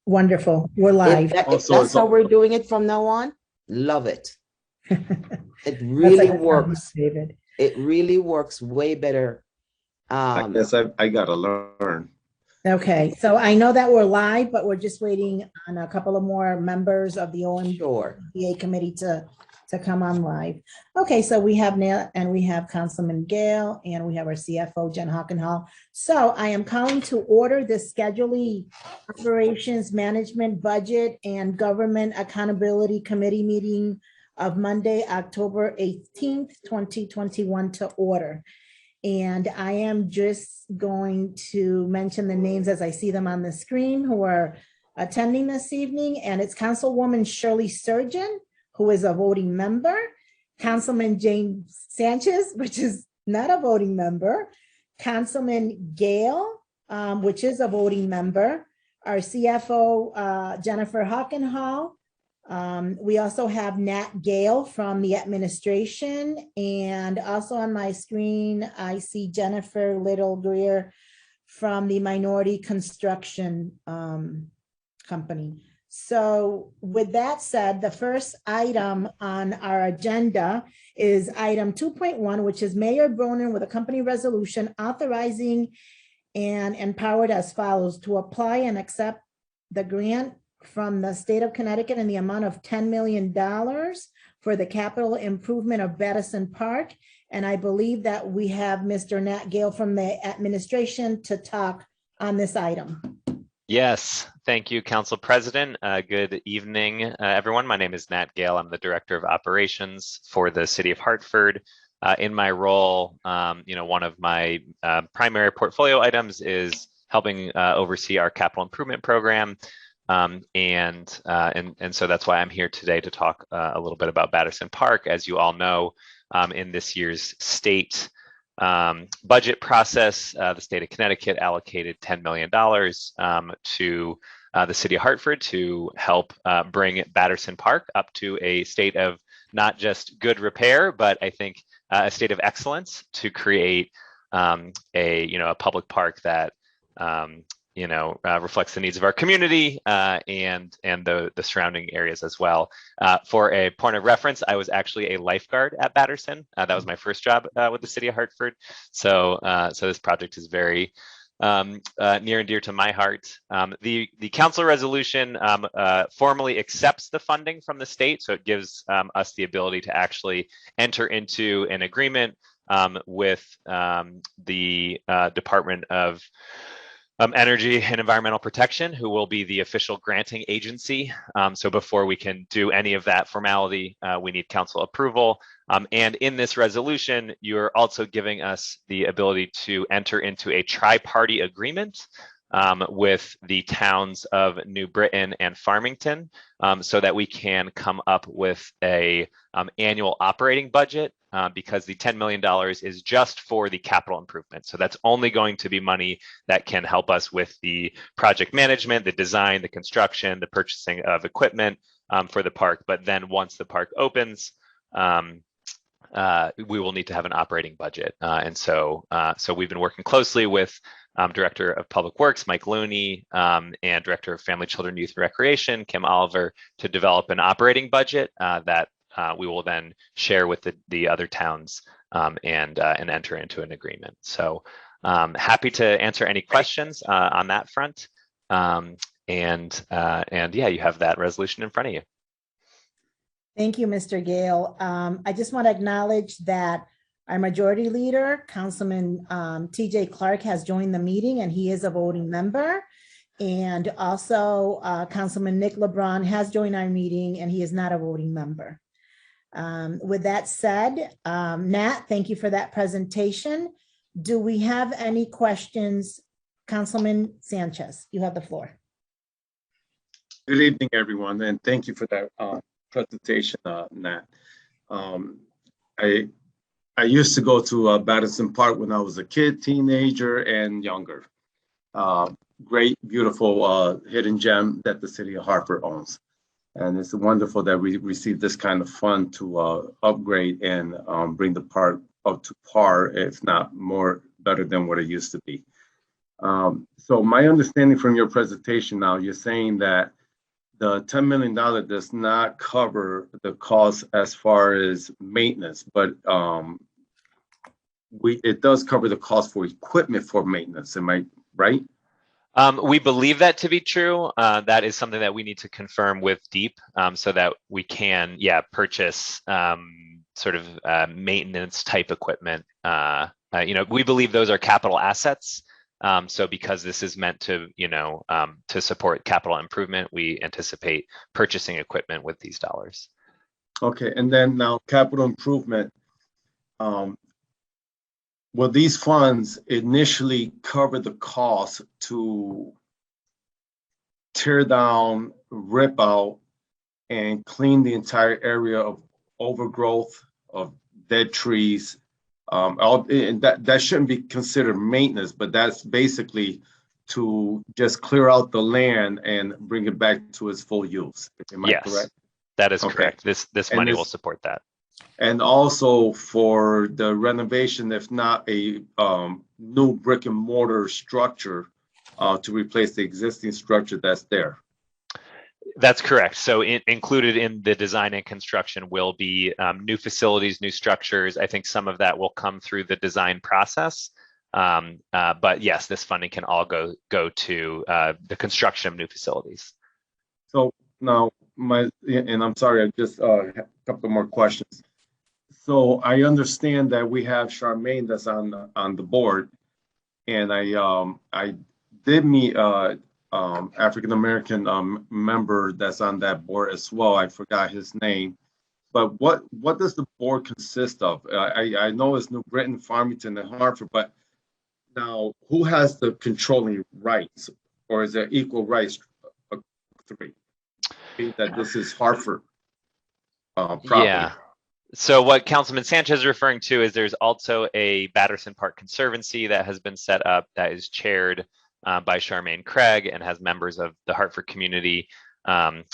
Wonderful. We're live. If that's how we're doing it from now on, love it. It really works. David. It really works way better. I guess I gotta learn. Okay, so I know that we're live, but we're just waiting on a couple of more members of the OMBGA committee to come on live. Okay, so we have Nat and we have Councilman Gale and we have our CFO, Jen Hockenhall. So I am calling to order the Scheduling Operations Management Budget and Government Accountability Committee meeting of Monday, October 18th, 2021 to order. And I am just going to mention the names as I see them on the screen who are attending this evening. And it's Councilwoman Shirley Surgeon, who is a voting member, Councilman James Sanchez, which is not a voting member, Councilman Gale, which is a voting member, our CFO, Jennifer Hockenhall. We also have Nat Gale from the administration, and also on my screen, I see Jennifer Little-Greer from the Minority Construction Company. So with that said, the first item on our agenda is item 2.1, which is Mayor Bronin with a company resolution authorizing and empowered as follows to apply and accept the grant from the state of Connecticut in the amount of $10 million for the capital improvement of Batterson Park. And I believe that we have Mr. Nat Gale from the administration to talk on this item. Yes, thank you, Council President. Good evening, everyone. My name is Nat Gale. I'm the Director of Operations for the City of Hartford. In my role, one of my primary portfolio items is helping oversee our capital improvement program. And so that's why I'm here today to talk a little bit about Batterson Park. As you all know, in this year's state budget process, the state of Connecticut allocated $10 million to the city of Hartford to help bring Batterson Park up to a state of not just good repair, but I think a state of excellence to create a public park that reflects the needs of our community and the surrounding areas as well. For a point of reference, I was actually a lifeguard at Batterson. That was my first job with the city of Hartford. So this project is very near and dear to my heart. The council resolution formally accepts the funding from the state, so it gives us the ability to actually enter into an agreement with the Department of Energy and Environmental Protection, who will be the official granting agency. So before we can do any of that formality, we need council approval. And in this resolution, you're also giving us the ability to enter into a tri-party agreement with the towns of New Britain and Farmington so that we can come up with a annual operating budget because the $10 million is just for the capital improvement. So that's only going to be money that can help us with the project management, the design, the construction, the purchasing of equipment for the park. But then once the park opens, we will need to have an operating budget. So we've been working closely with Director of Public Works, Mike Looney, and Director of Family, Children, Youth, and Recreation, Kim Oliver, to develop an operating budget that we will then share with the other towns and enter into an agreement. So happy to answer any questions on that front. And yeah, you have that resolution in front of you. Thank you, Mr. Gale. I just want to acknowledge that our majority leader, Councilman TJ Clark, has joined the meeting and he is a voting member. And also Councilman Nick LeBron has joined our meeting and he is not a voting member. With that said, Nat, thank you for that presentation. Do we have any questions? Councilman Sanchez, you have the floor. Good evening, everyone, and thank you for that presentation, Nat. I used to go to Batterson Park when I was a kid, teenager, and younger. Great, beautiful hidden gem that the city of Hartford owns. And it's wonderful that we received this kind of fund to upgrade and bring the park up to par, if not more better than what it used to be. So my understanding from your presentation now, you're saying that the $10 million does not cover the cost as far as maintenance, but it does cover the cost for equipment for maintenance. Am I right? We believe that to be true. That is something that we need to confirm with Deep, so that we can, purchase sort of maintenance type equipment. We believe those are capital assets. So because this is meant to, to support capital improvement, we anticipate purchasing equipment with these dollars. Okay, and then now capital improvement. Will these funds initially cover the cost to tear down, rip out, and clean the entire area of overgrowth, of dead trees? And that shouldn't be considered maintenance, but that's basically to just clear out the land and bring it back to its full use. Am I correct? That is correct. This money will support that. And also for the renovation, if not a new brick and mortar structure to replace the existing structure that's there. That's correct. So included in the design and construction will be new facilities, new structures. I think some of that will come through the design process. But yes, this funding can all go to the construction of new facilities. So now and I'm sorry, I just have a couple more questions. So I understand that we have Charmaine that's on the board, and I did meet African American member that's on that board as well. I forgot his name, but what does the board consist of? I know it's New Britain, Farmington, and Hartford, but now who has the controlling rights, or is there equal rights? Three, that this is Hartford property. Yeah. So what Councilman Sanchez is referring to is there's also a Batterson Park Conservancy that has been set up that is chaired by Charmaine Craig and has members of the Hartford community. And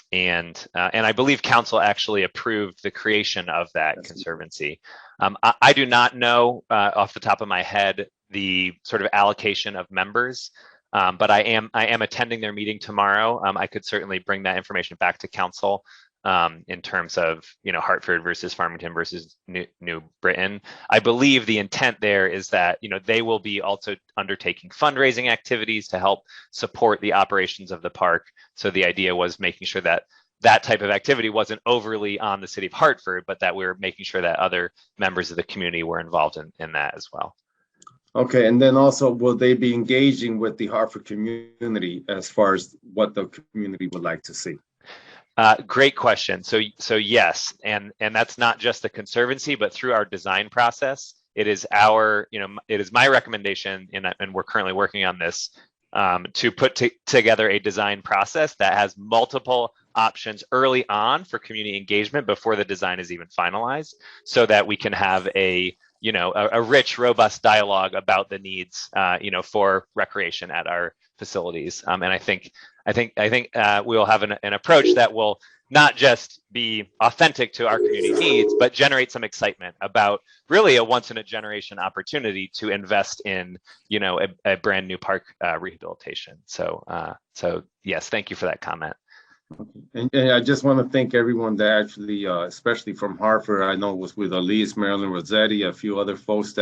I believe council actually approved the creation of that conservancy. I do not know off the top of my head the sort of allocation of members, but I am attending their meeting tomorrow. I could certainly bring that information back to council in terms of Hartford versus Farmington versus New Britain. I believe the intent there is that they will be also undertaking fundraising activities to help support the operations of the park. So the idea was making sure that that type of activity wasn't overly on the city of Hartford, but that we're making sure that other members of the community were involved in that as well. Okay, and then also, will they be engaging with the Hartford community as far as what the community would like to see? Great question. So yes, and that's not just the conservancy, but through our design process, it is my recommendation, and we're currently working on this, to put together a design process that has multiple options early on for community engagement before the design is even finalized, so that we can have a rich, robust dialogue about the needs, for recreation at our facilities. And I think we will have an approach that will not just be authentic to our community needs, but generate some excitement about really a once in a generation opportunity to invest in, a brand new park rehabilitation. So yes, thank you for that comment. And I just want to thank everyone that actually, especially from Hartford, I know it was with Elise, Marilyn Rossetti, a few other folks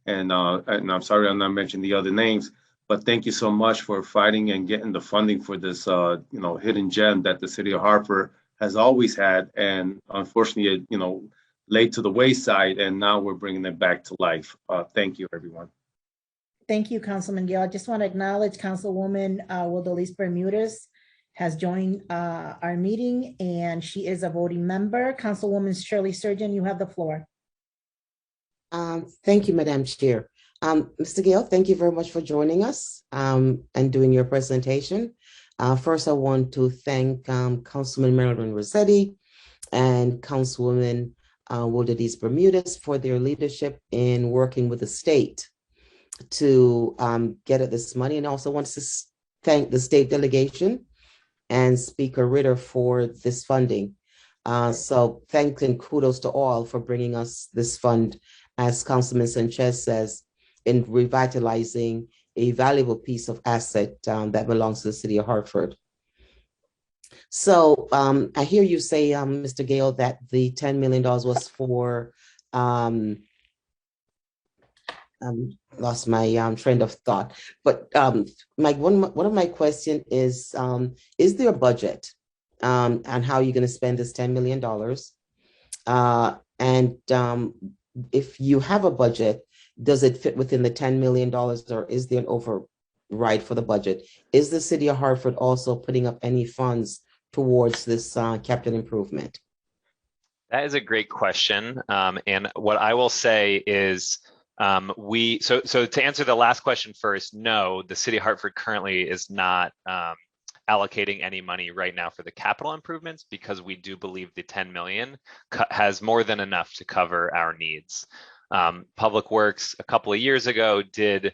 and I'm sorry I'm not mentioning the other names, but thank you so much for fighting and getting the funding for this, hidden gem that the city of Hartford has always had, and unfortunately, laid to the wayside, and now we're bringing it back to life. Thank you, everyone. Thank you, Councilman Gill. I just want to acknowledge Councilwoman Wildelise Bermudez has joined our meeting, and she is a voting member. Councilwoman Shirley Sturgeon, you have the floor. Thank you, Madam Chair. Mr. Gill, thank you very much for joining us and doing your presentation. First, I want to thank Councilman Marilyn Rossetti and Councilwoman Wildelise Bermudez for their leadership in working with the state to get at this money, and also want to thank the state delegation and Speaker Ritter for this funding. So thanks and kudos to all for bringing us this fund, as Councilman Sanchez says, in revitalizing a valuable piece of asset that belongs to the city of Hartford. So I hear you say, Mr. Gale, that the $10 million was for, lost my train of thought, but one of my question is there a budget on how you're going to spend this $10 million? And if you have a budget, does it fit within the $10 million, or is there an override for the budget? Is the city of Hartford also putting up any funds towards this capital improvement? That is a great question. And what I will say is so to answer the last question first, no, the city of Hartford currently is not allocating any money right now for the capital improvements, because we do believe the 10 million has more than enough to cover our needs. Public Works a couple of years ago did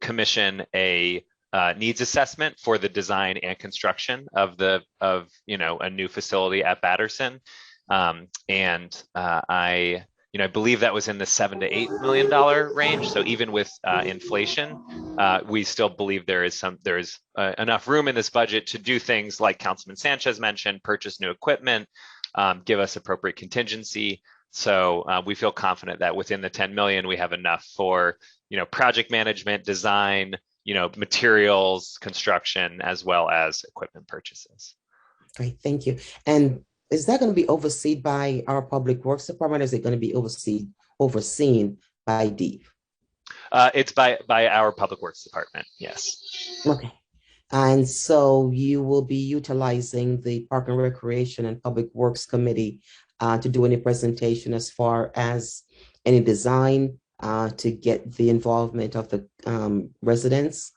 commission a needs assessment for the design and construction of a new facility at Batterson, and I believe that was in the $7 to $8 million range. So even with inflation, we still believe there is enough room in this budget to do things like Councilman Sanchez mentioned, purchase new equipment, give us appropriate contingency. So we feel confident that within the 10 million, we have enough for project management, design, materials, construction, as well as equipment purchases. Great, thank you. And is that going to be overseen by our Public Works Department, or is it going to be overseen by DEEP? It's by our Public Works Department, yes. Okay. And so you will be utilizing the Park and Recreation and Public Works Committee to do any presentation as far as any design to get the involvement of the residents?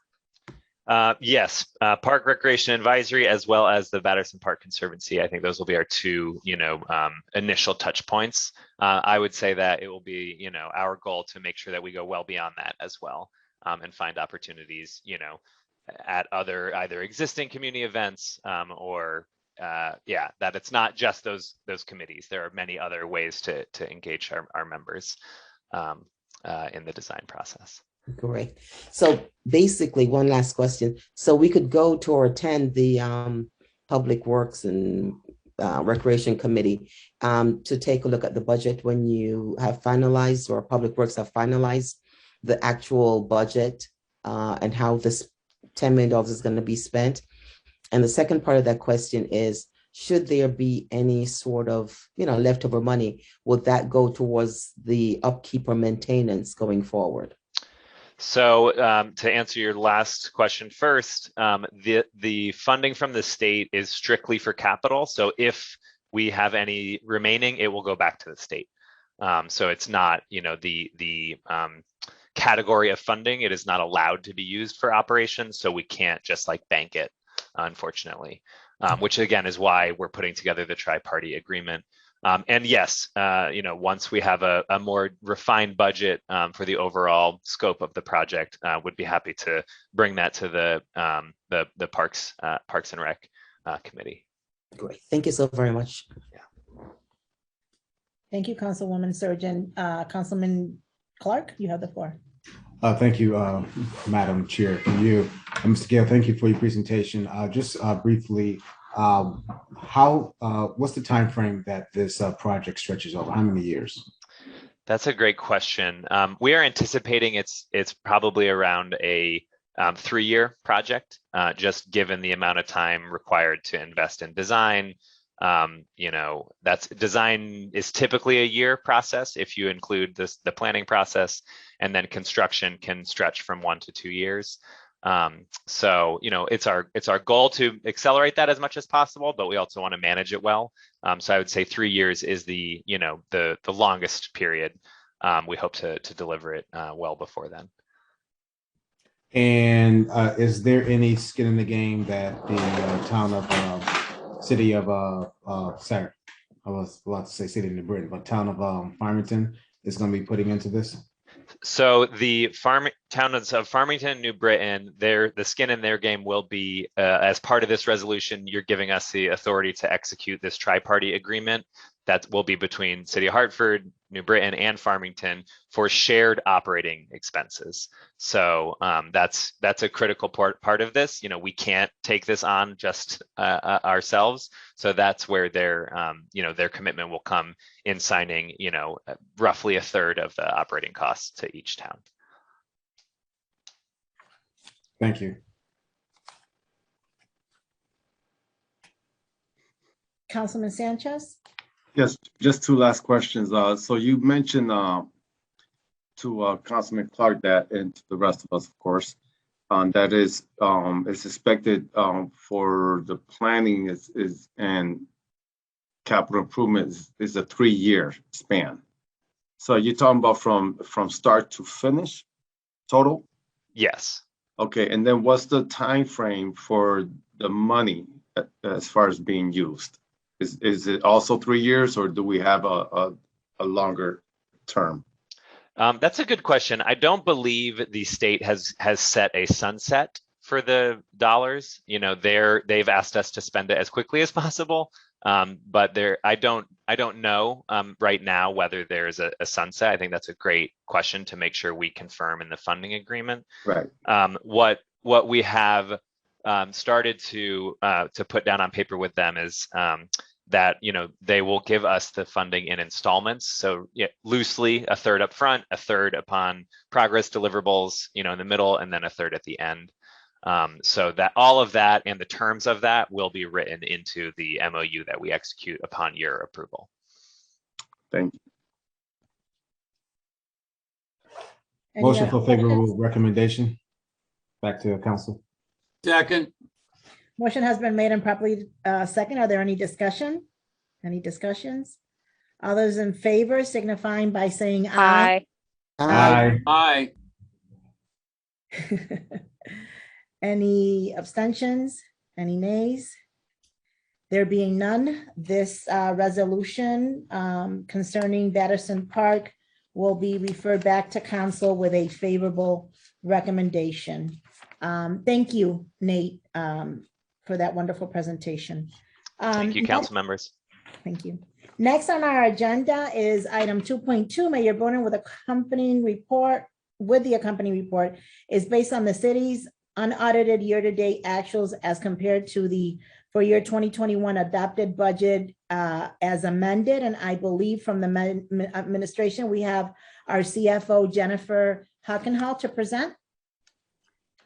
Yes, Park Recreation Advisory, as well as the Batterson Park Conservancy. I think those will be our two, initial touch points. I would say that it will be, our goal to make sure that we go well beyond that as well, and find opportunities, at either existing community events or, that it's not just those committees. There are many other ways to engage our members in the design process. Great. So basically, one last question. So we could go to or attend the Public Works and Recreation Committee to take a look at the budget when you have finalized, or Public Works have finalized the actual budget and how this $10 million is going to be spent. And the second part of that question is, should there be any sort of, leftover money, would that go towards the upkeep or maintenance going forward? So to answer your last question first, the funding from the state is strictly for capital. So if we have any remaining, it will go back to the state. So it's not, the category of funding. It is not allowed to be used for operations. So we can't just bank it, unfortunately, which again is why we're putting together the tri-party agreement. And yes, once we have a more refined budget for the overall scope of the project, would be happy to bring that to the Parks and Rec Committee. Great, thank you so very much. Yeah. Thank you, Councilwoman Surgeon. Councilman Clark, you have the floor. Thank you, Madam Chair. Mr. Gale, thank you for your presentation. Just briefly, what's the time frame that this project stretches over? How many years? That's a great question. We are anticipating it's probably around a 3-year project, just given the amount of time required to invest in design. Design is typically a year process if you include the planning process, and then construction can stretch from 1 to 2 years. So it's our goal to accelerate that as much as possible, but we also want to manage it well. So I would say 3 years is the longest period. We hope to deliver it well before then. And is there any skin in the game that the town of city of sorry, I was about to say city of New Britain, but town of Farmington is going to be putting into this? So the towns of Farmington, New Britain, the skin in their game will be, as part of this resolution, you're giving us the authority to execute this tri-party agreement that will be between City of Hartford, New Britain, and Farmington for shared operating expenses. So that's a critical part of this. You know, we can't take this on just ourselves. So that's where their their commitment will come in signing, roughly a third of the operating costs to each town. Thank you. Councilman Sanchez? Yes, just two last questions. So you mentioned to Councilman Clark that, and to the rest of us, of course, that is it's expected for the planning is and capital improvement is a 3-year span. So you're talking about from start to finish total? Yes. Okay, and then what's the time frame for the money as far as being used? Is it also 3 years, or do we have a longer term? That's a good question. I don't believe the state has set a sunset for the dollars. You know, they've asked us to spend it as quickly as possible, but I don't know right now whether there's a sunset. I think that's a great question to make sure we confirm in the funding agreement. Right. What we have started to put down on paper with them is that they will give us the funding in installments. So loosely, a third up front, a third upon progress deliverables, in the middle, and then a third at the end. So that all of that and the terms of that will be written into the MOU that we execute upon your approval. Thank you. Motion for favorable recommendation. Back to the council. Second. Motion has been made and properly second. Are there any discussion? Any discussions? All those in favor signifying by saying aye. Aye. Aye. Any abstentions? Any nays? There being none, this resolution concerning Batterson Park will be referred back to council with a favorable recommendation. Thank you, Nate, for that wonderful presentation. Thank you, council members. Thank you. Next on our agenda is item 2.2, Mayor Bonin with the accompanying report is based on the city's unaudited year-to-date actuals as compared to the for year 2021 adopted budget as amended. And I believe from the administration, we have our CFO, Jennifer Hockenhall, to present.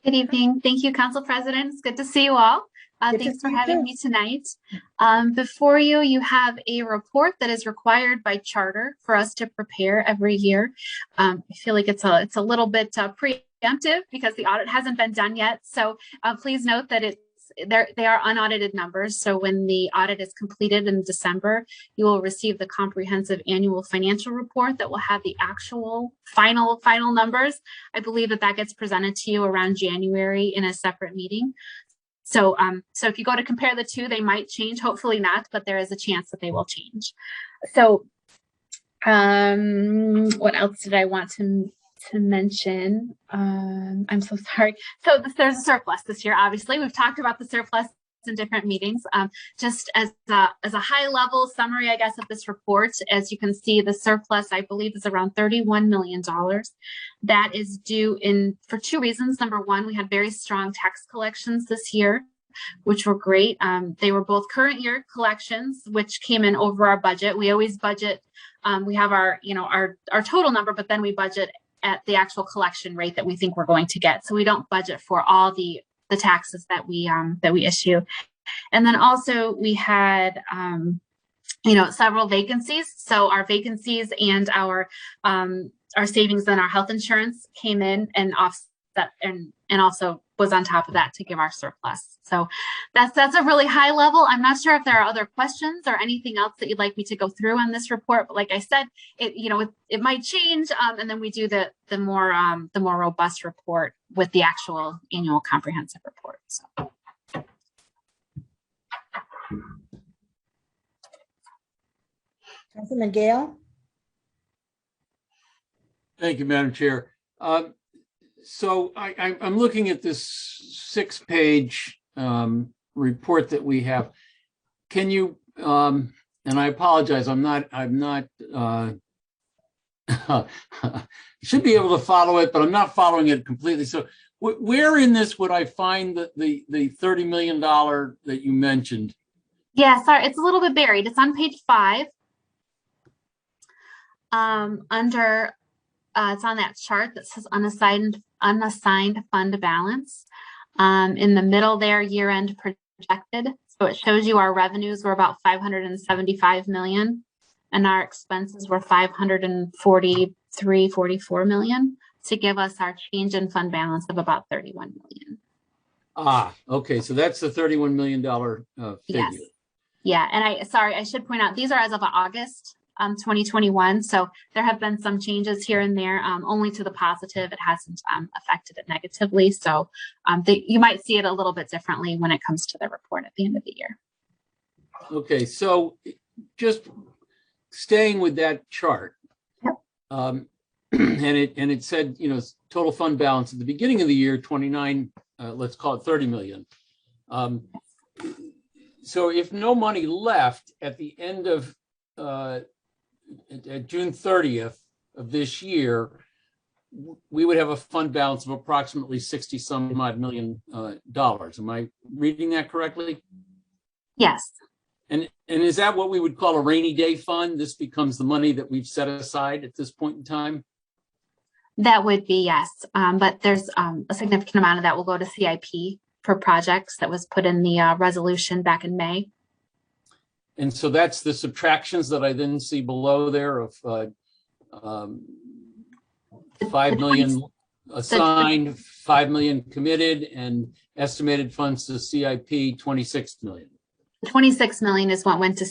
Good evening. Thank you, Council President. It's good to see you all. Thanks for having me tonight. Before you, you have a report that is required by charter for us to prepare every year. I feel like it's a little bit preemptive because the audit hasn't been done yet. So please note that they are unaudited numbers. So when the audit is completed in December, you will receive the comprehensive annual financial report that will have the actual final numbers. I believe that gets presented to you around January in a separate meeting. So if you go to compare the two, they might change, hopefully not, but there is a chance that they will change. So what else did I want to mention? I'm so sorry. So there's a surplus this year. Obviously, we've talked about the surplus in different meetings. Just as a high level summary, I guess, of this report, as you can see, the surplus, I believe, is around $31 million. That is due for two reasons. Number one, we had very strong tax collections this year, which were great. They were both current year collections, which came in over our budget. We always budget. We have our total number, but then we budget at the actual collection rate that we think we're going to get. So we don't budget for all the taxes that we issue. And then also we had several vacancies. So our vacancies and our savings and our health insurance came in and offset and also was on top of that to give our surplus. So that's a really high level. I'm not sure if there are other questions or anything else that you'd like me to go through on this report, but like I said, it might change, and then we do the more robust report with the actual annual comprehensive report. So. Councilman Gale. Thank you, Madam Chair. So I'm looking at this 6-page report that we have. Can you, and I apologize, I'm not should be able to follow it, but I'm not following it completely. So where in this would I find the $30 million that you mentioned? Yeah, sorry, it's a little bit buried. It's on page 5. Under it's on that chart that says unassigned fund balance. In the middle there, year-end projected. So it shows you our revenues were about 575 million, and our expenses were 544 million, to give us our change in fund balance of about 31 million. Ah, okay. So that's the $31 million figure. Yes. Yeah, and I should point out, these are as of August 2021. So there have been some changes here and there, only to the positive. It hasn't affected it negatively. So you might see it a little bit differently when it comes to the report at the end of the year. Okay, so just staying with that chart, yep. And it said, you know, total fund balance at the beginning of the year, 29, let's call it 30 million. So if no money left at the end of at June 30th of this year, we would have a fund balance of approximately 60-some odd million dollars. Am I reading that correctly? Yes. And is that what we would call a rainy day fund? This becomes the money that we've set aside at this point in time? That would be, yes. But there's a significant amount of that will go to CIP for projects that was put in the resolution back in May. And so that's the subtractions that I then see below there of 5 million assigned, 5 million committed, and estimated funds to CIP 26 million. 26 million is what went to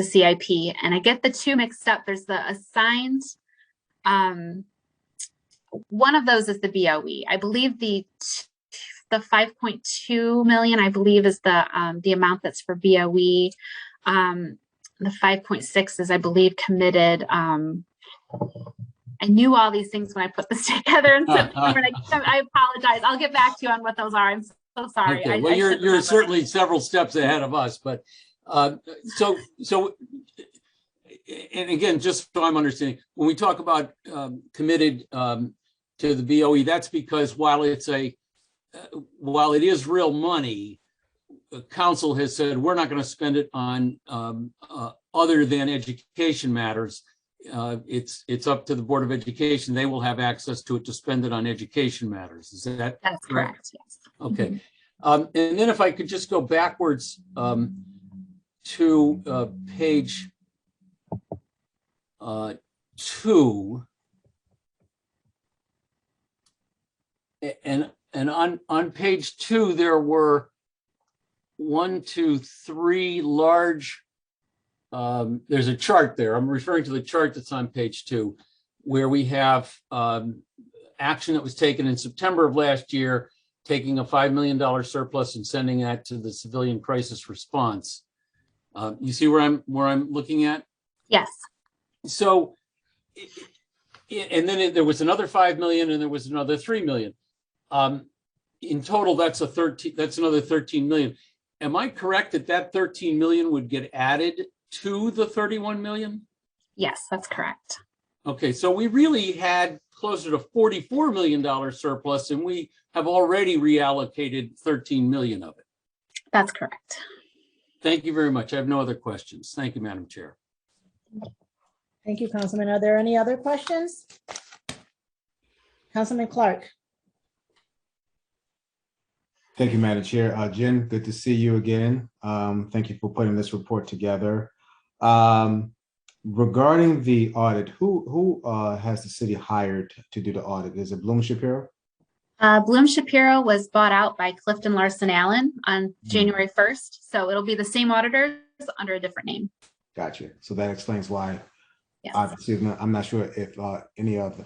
CIP, and I get the two mixed up. There's the assigned. One of those is the BOE. I believe the 5.2 million, I believe, is the amount that's for BOE. The 5.6 is, I believe, committed. I knew all these things when I put this together in September. I apologize. I'll get back to you on what those are. I'm so sorry. Okay. Well, you're certainly several steps ahead of us, but so and again, just so I'm understanding, when we talk about committed to the BOE, that's because while it is real money, council has said we're not going to spend it on other than education matters. It's up to the Board of Education. They will have access to it to spend it on education matters. Is that That's correct? Yes. Okay. And then if I could just go backwards to page 2, and on page 2 there were 1, 2, 3 large. There's a chart there. I'm referring to the chart that's on page 2, where we have action that was taken in September of last year, taking a $5 million surplus and sending that to the civilian crisis response. You see where I'm looking at? Yes. So, and then there was another 5 million, and there was another 3 million. In total, that's another 13 million. Am I correct that 13 million would get added to the 31 million? Yes, that's correct. Okay, so we really had closer to $44 million surplus, and we have already reallocated 13 million of it. That's correct. Thank you very much. I have no other questions. Thank you, Madam Chair. Thank you, Councilman. Are there any other questions? Councilman Clark. Thank you, Madam Chair. Jen, good to see you again. Thank you for putting this report together. Regarding the audit, who has the city hired to do the audit? Is it Bloom Shapiro? Bloom Shapiro was bought out by Clifton Larson Allen on January 1st. So it'll be the same auditors under a different name. Gotcha. So that explains why. Yes. Obviously, I'm not sure if any of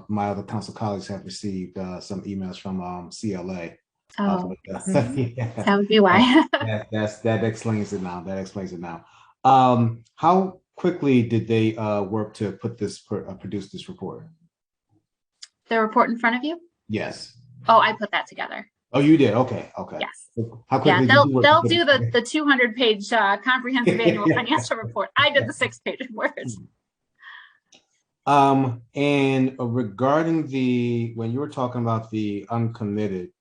my other council colleagues have received some emails from CLA. Oh, Yeah. that would be why. that explains it now. That explains it now. How quickly did they work to produce this report? The report in front of you? Yes. Oh, I put that together. Oh, you did? Okay, okay. Yes. How Yeah, quickly did you they'll work? do the 200-page comprehensive annual financial report. I did the 6-page words. And regarding when you were talking about the uncommitted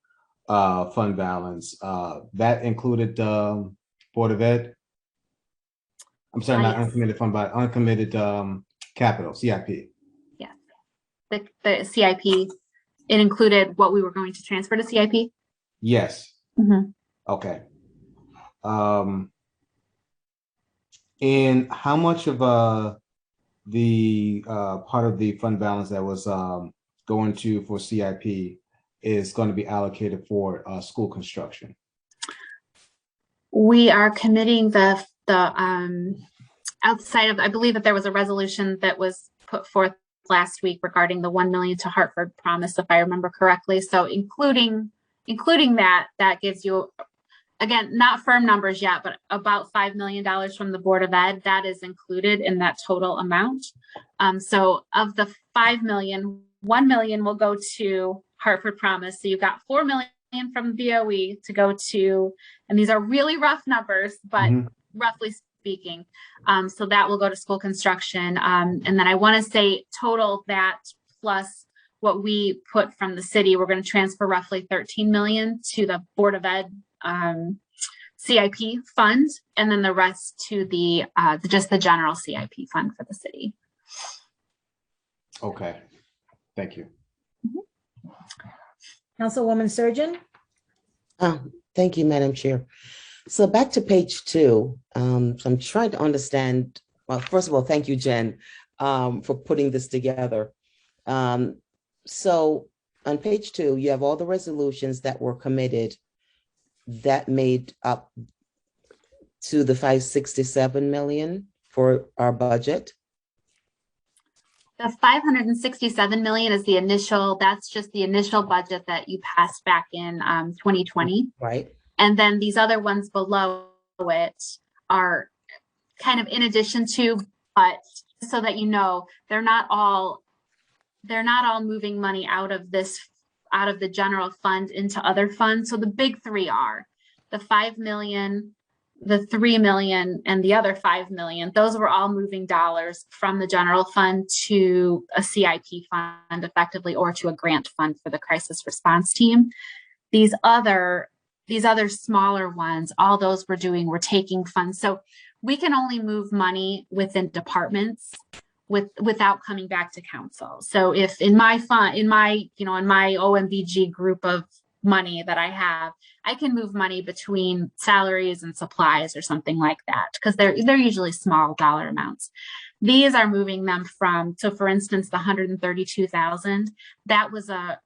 fund balance, that included Board of Ed? I'm sorry, not Yes. uncommitted fund, but uncommitted capital, CIP. Yes. The CIP, it included what we were going to transfer to CIP? Yes. Mm-hmm. Okay. And how much of the part of the fund balance that was going for CIP is going to be allocated for school construction? We are committing the outside of, I believe that there was a resolution that was put forth last week regarding the 1 million to Hartford promise, if I remember correctly. So including that gives you, again, not firm numbers yet, but about $5 million from the Board of Ed. That is included in that total amount. So of the 5 million, 1 million will go to Hartford promise. So you've got 4 million from BOE to go to, and these are really rough numbers, but roughly speaking. So that will go to school construction. And then I want to say total that plus what we put from the city, we're going to transfer roughly 13 million to the Board of Ed CIP fund, and then the rest to the just the general CIP fund for the city. Okay, thank you. Councilwoman Surgeon? Thank you, Madam Chair. So back to page 2. So I'm trying to understand, well, first of all, thank you, Jen, for putting this together. So on page 2, you have all the resolutions that were committed that made up to the 567 million for our budget. The 567 million is the initial, that's just the initial budget that you passed back in 2020. Right. And then these other ones below it are kind of in addition to, but so that you know, they're not all moving money out of the general fund into other funds. So the big 3 are the 5 million, the 3 million, and the other 5 million. Those were all moving dollars from the general fund to a CIP fund effectively, or to a grant fund for the crisis response team. These other smaller ones, all those we're taking funds. So we can only move money within departments without coming back to council. So if in my fund, in my OMBG group of money that I have, I can move money between salaries and supplies or something like that, because they're usually small dollar amounts. These are moving them from, so for instance, the 132,000, that was a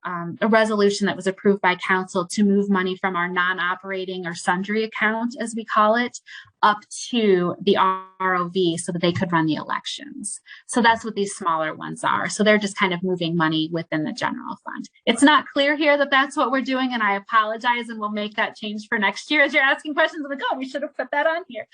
resolution that was approved by council to move money from our non-operating or sundry account, as we call it, up to the ROV so that they could run the elections. So that's what these smaller ones are. So they're just kind of moving money within the general fund. It's not clear here that that's what we're doing, and I apologize, and we'll make that change for next year. As you're asking questions, I'm like, oh, we should have put that on here.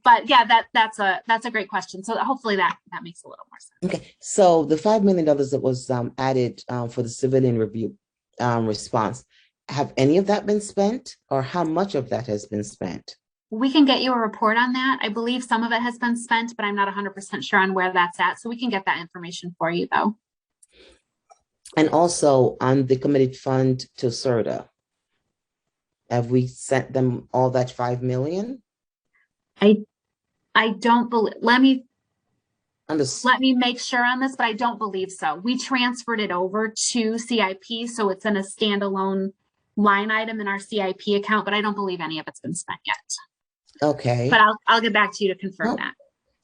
But yeah, that's a great question. So hopefully that makes a little more sense. Okay, so the $5 million that was added for the civilian review response, have any of that been spent, or how much of that has been spent? We can get you a report on that. I believe some of it has been spent, but I'm not 100% sure on where that's at. So we can get that information for you, though. And also on the committed fund to CERTA, have we sent them all that 5 million? I don't believe, let me make sure on this, but I don't believe so. We transferred it over to CIP, so it's in a standalone line item in our CIP account, but I don't believe any of it's been spent yet. Okay. But I'll get back to you to confirm that.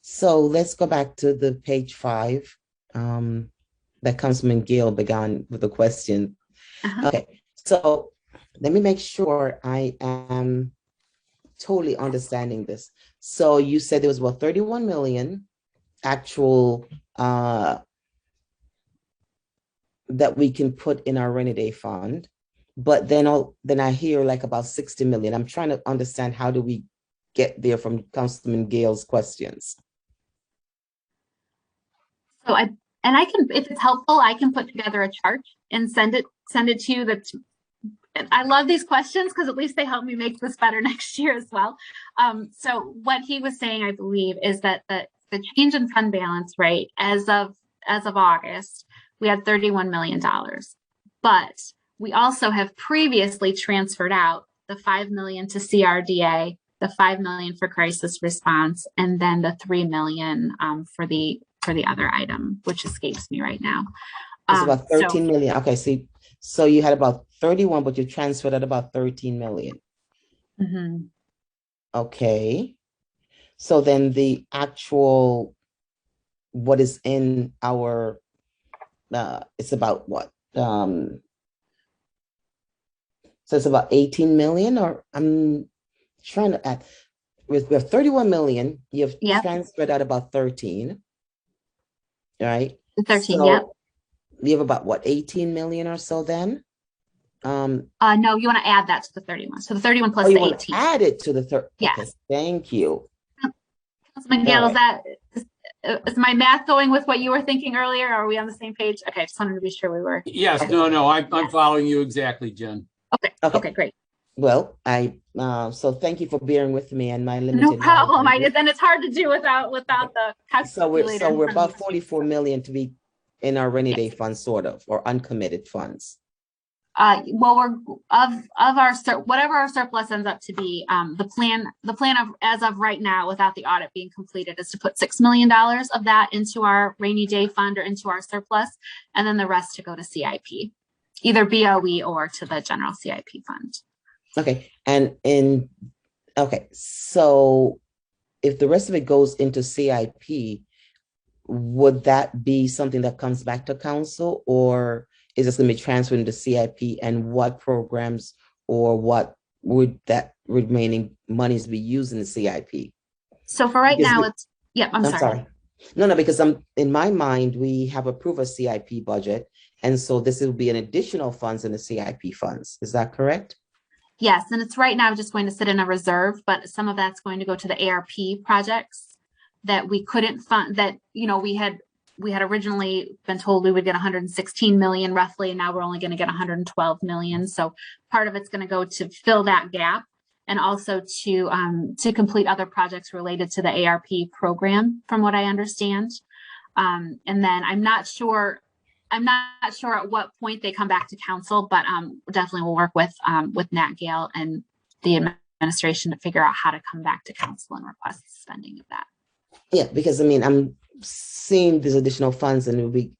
So let's go back to the page 5. That Councilman Gill began with a question. Okay, so let me make sure I am totally understanding this. So you said there was about 31 million actual that we can put in our rainy day fund, but then I hear like about 60 million. I'm trying to understand, how do we get there from Councilman Gale's questions? So I can, if it's helpful, I can put together a chart and send it send it to you. And I love these questions because at least they help me make this better next year as well. So what he was saying, I believe, is that the change in fund balance, right, as of August, we had $31 million. But we also have previously transferred out the $5 million to CRDA, the $5 million for crisis response, and then the $3 million for the other item, which escapes me right now. It's about 13 million. Okay, so you had about 31, but you transferred at about 13 million. Mm-hmm. Okay. So then the actual, what is in our, it's about what? So it's about 18 million, or I'm trying to add, we have 31 million, you've transferred out about 13, right? 13, so yep. We have about what, 18 million or so then? No, you want to add that to the 31. So the 31 plus you the want 18. to add it to the third. Yes. Okay, thank you. Councilman Gale, is my math going with what you were thinking earlier? Are we on the same page? Okay, I just wanted to be sure we were. Yes, no, I'm following you exactly, Jen. Okay, great. Well, so thank you for bearing with me and my limited. No problem. Then it's hard to do without the calculator. So we're about 44 million to be in our rainy day fund, sort of, or uncommitted funds. Well, we're of our whatever our surplus ends up to be. The plan of as of right now, without the audit being completed, is to put $6 million of that into our rainy day fund or into our surplus, and then the rest to go to CIP, either BOE or to the general CIP fund. Okay, so if the rest of it goes into CIP, would that be something that comes back to council, or is this going to be transferred into CIP, and what programs or what would that remaining monies be used in the CIP? So for right now, I'm sorry. No, because in my mind, we have approved a CIP budget, and so this will be an additional funds in the CIP funds. Is that correct? Yes, and it's right now just going to sit in a reserve, but some of that's going to go to the ARP projects that we couldn't fund, that, we had originally been told we would get 116 million roughly, and now we're only going to get 112 million. So part of it's going to go to fill that gap, and also to complete other projects related to the ARP program, from what I understand. And then I'm not sure at what point they come back to council, but definitely we'll work with Nat Gale and the administration to figure out how to come back to council and request spending of that. Yeah, because I'm seeing these additional funds, and it would be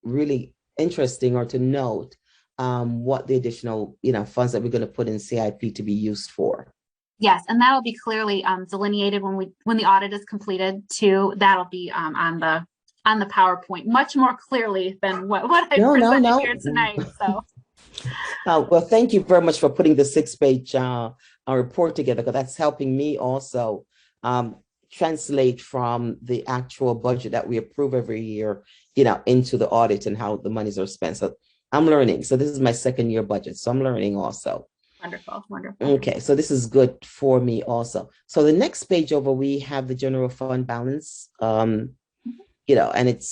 really interesting or to note what the additional funds that we're going to put in CIP to be used for. Yes, and that'll be clearly delineated when the audit is completed too. That'll be on the PowerPoint much more clearly than what I presented here tonight. So, well, thank you very much for putting the 6-page report together, because that's helping me also translate from the actual budget that we approve every year, into the audit and how the monies are spent. So I'm learning. So this is my second year budget, so I'm learning also. Wonderful. Okay, so this is good for me also. So the next page over, we have the general fund balance. And it's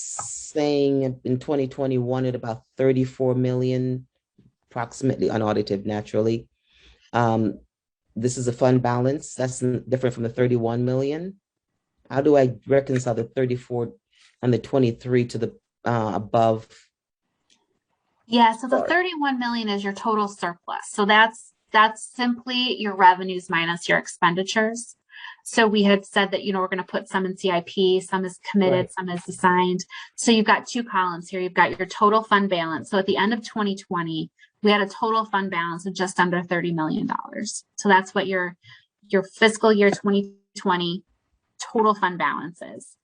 saying in 2021 at about 34 million, approximately, unaudited naturally. This is a fund balance that's different from the 31 million. How do I reconcile the 34 and the 23 to the above? Yeah, so the 31 million is your total surplus. So that's simply your revenues minus your expenditures. So we had said that, we're going to put some in CIP, some is committed, some is assigned. So you've got two columns here. You've got your total fund balance. So at the end of 2020, we had a total fund balance of just under $30 million. So that's what your fiscal year 2020 total fund balance is.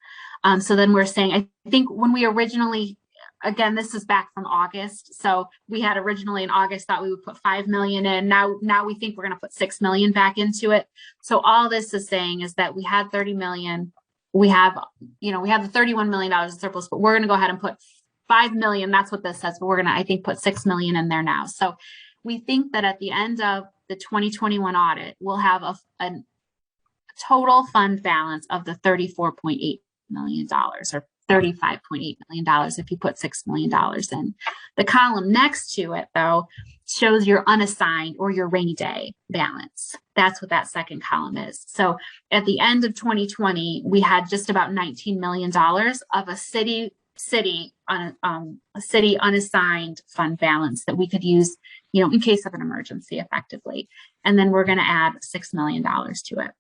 So then we're saying, I think when we originally, again, this is back from August. So we had originally in August thought we would put 5 million in. Now we think we're going to put 6 million back into it. So all this is saying is that we had 30 million. We have the $31 million in surplus, but we're going to go ahead and put 5 million. That's what this says. But we're going to, I think, put 6 million in there now. So we think that at the end of the 2021 audit, we'll have a total fund balance of the $34.8 million, or $35.8 million if you put $6 million in. The column next to it, though, shows your unassigned or your rainy day balance. That's what that second column is. So at the end of 2020, we had just about $19 million of a city unassigned fund balance that we could use, in case of an emergency effectively. And then we're going to add $6 million to it,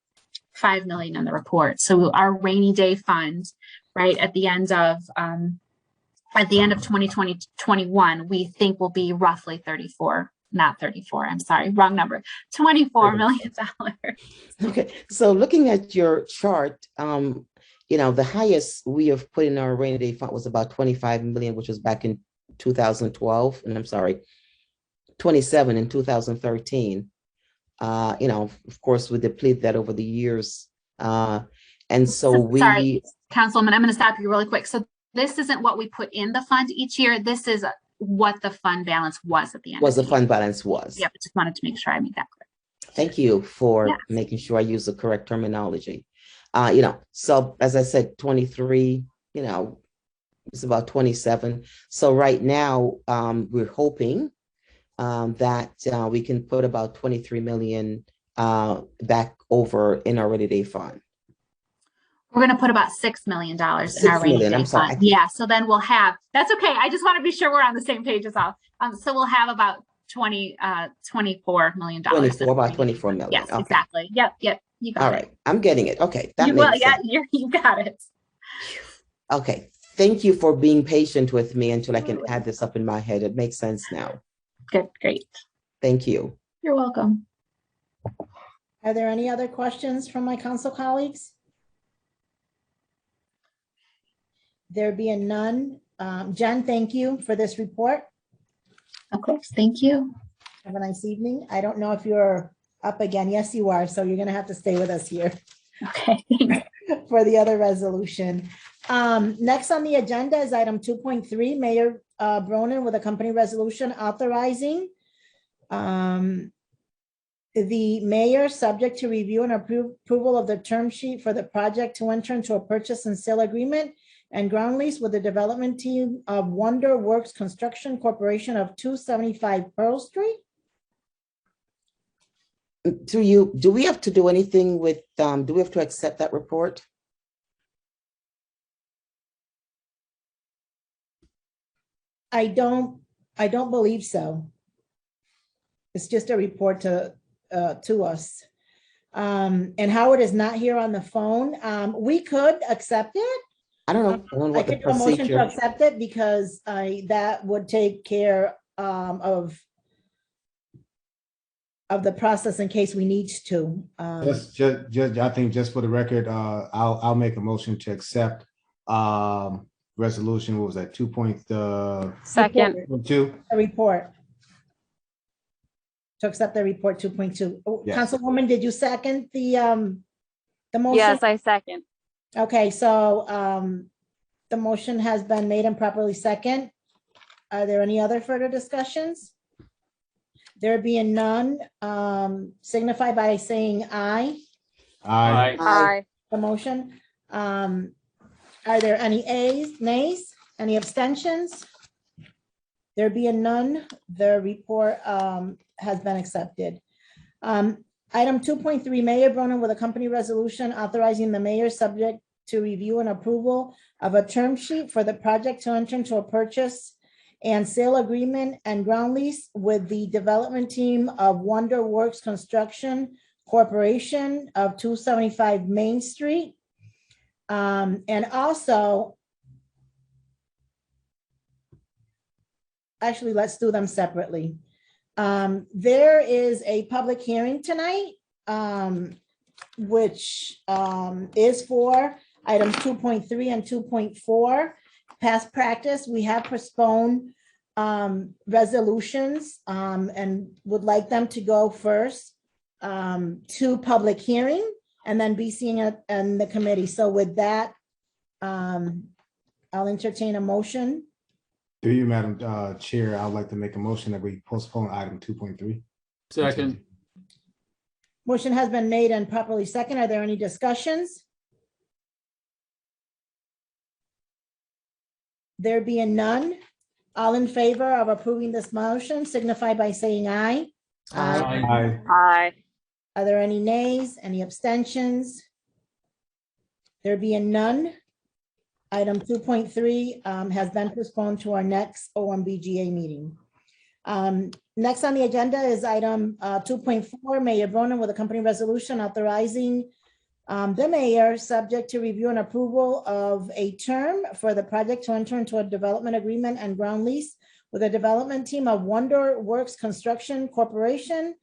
$5 million in the report. So our rainy day fund, right at the end of 2021, we think will be roughly 34, not 34. I'm sorry, wrong number, $24 million. Okay, so looking at your chart, the highest we have put in our rainy day fund was about 25 million, which was back in 2012, and I'm sorry, 27 in 2013. Of course, we deplete that over the years. And so Sorry, Councilwoman, I'm going to stop you really quick. So this isn't what we put in the fund each year. This is what the fund balance was at the end. Was the fund balance was. Yeah, but just wanted to make sure I made that clear. Thank you for making sure I use the correct terminology. So as I said, 23, it's about 27. So right now, we're hoping that we can put about 23 million back over in our rainy day fund. We're going to put about $6 million in our rainy day fund. Yeah, so then we'll have, that's okay. I just want to be sure we're on the same page as well. So we'll have about $24 million. About 24 million. Yes, okay. Exactly. Yep. You got it. All right. I'm getting it. Okay. You got it. Okay. Thank you for being patient with me until I can add this up in my head. It makes sense now. Good. Great. Thank you. You're welcome. Are there any other questions from my council colleagues? There being none. Jen, thank you for this report. Of course. Thank you. Have a nice evening. I don't know if you're up again. Yes, you are. So you're going to have to stay with us here. Okay. For the other resolution. Next on the agenda is item 2.3, Mayor Bronin with a company resolution authorizing the mayor, subject to review and approval of the term sheet for the project, to enter into a purchase and sale agreement and ground lease with the development team of Wonder Works Construction Corporation of 275 Pearl Street. Through you, do we have to do anything with, do we have to accept that report? I don't believe so. It's just a report to us. And Howard is not here on the phone. We could accept it. I don't know. I could do a motion to accept it because that would take care of the process in case we need to. Just, I think just for the record, I'll make a motion to accept resolution. What was that? 2.2. A report. To accept the report 2.2. Oh, yes. Councilwoman, did you second the motion? Yes, I second. Okay, so the motion has been made and properly second. Are there any other further discussions? There being none, signify by saying aye. Aye. Aye. The motion. Are there any nays, any abstentions? There being none, the report has been accepted. Item 2.3, Mayor Bronin with a company resolution authorizing the mayor, subject to review and approval of a term sheet for the project, to enter into a purchase and sale agreement and ground lease with the development team of Wonder Works Construction Corporation of 275 Main Street. And also, actually, let's do them separately. There is a public hearing tonight, which is for items 2.3 and 2.4. Past practice, we have postponed resolutions and would like them to go first to public hearing and then be seen in the committee. So with that, I'll entertain a motion. Through you, Madam Chair, I'd like to make a motion that we postpone item 2.3. Second. Motion has been made and properly second. Are there any discussions? There being none, all in favor of approving this motion signify by saying aye. Aye. Aye. Are there any nays, any abstentions? There being none, item 2.3 has been postponed to our next OMBGA meeting. Next on the agenda is item 2.4, Mayor Bonin with a company resolution authorizing the mayor, subject to review and approval of a term for the project to enter into a development agreement and ground lease with a development team of Wonder Works Construction Corporation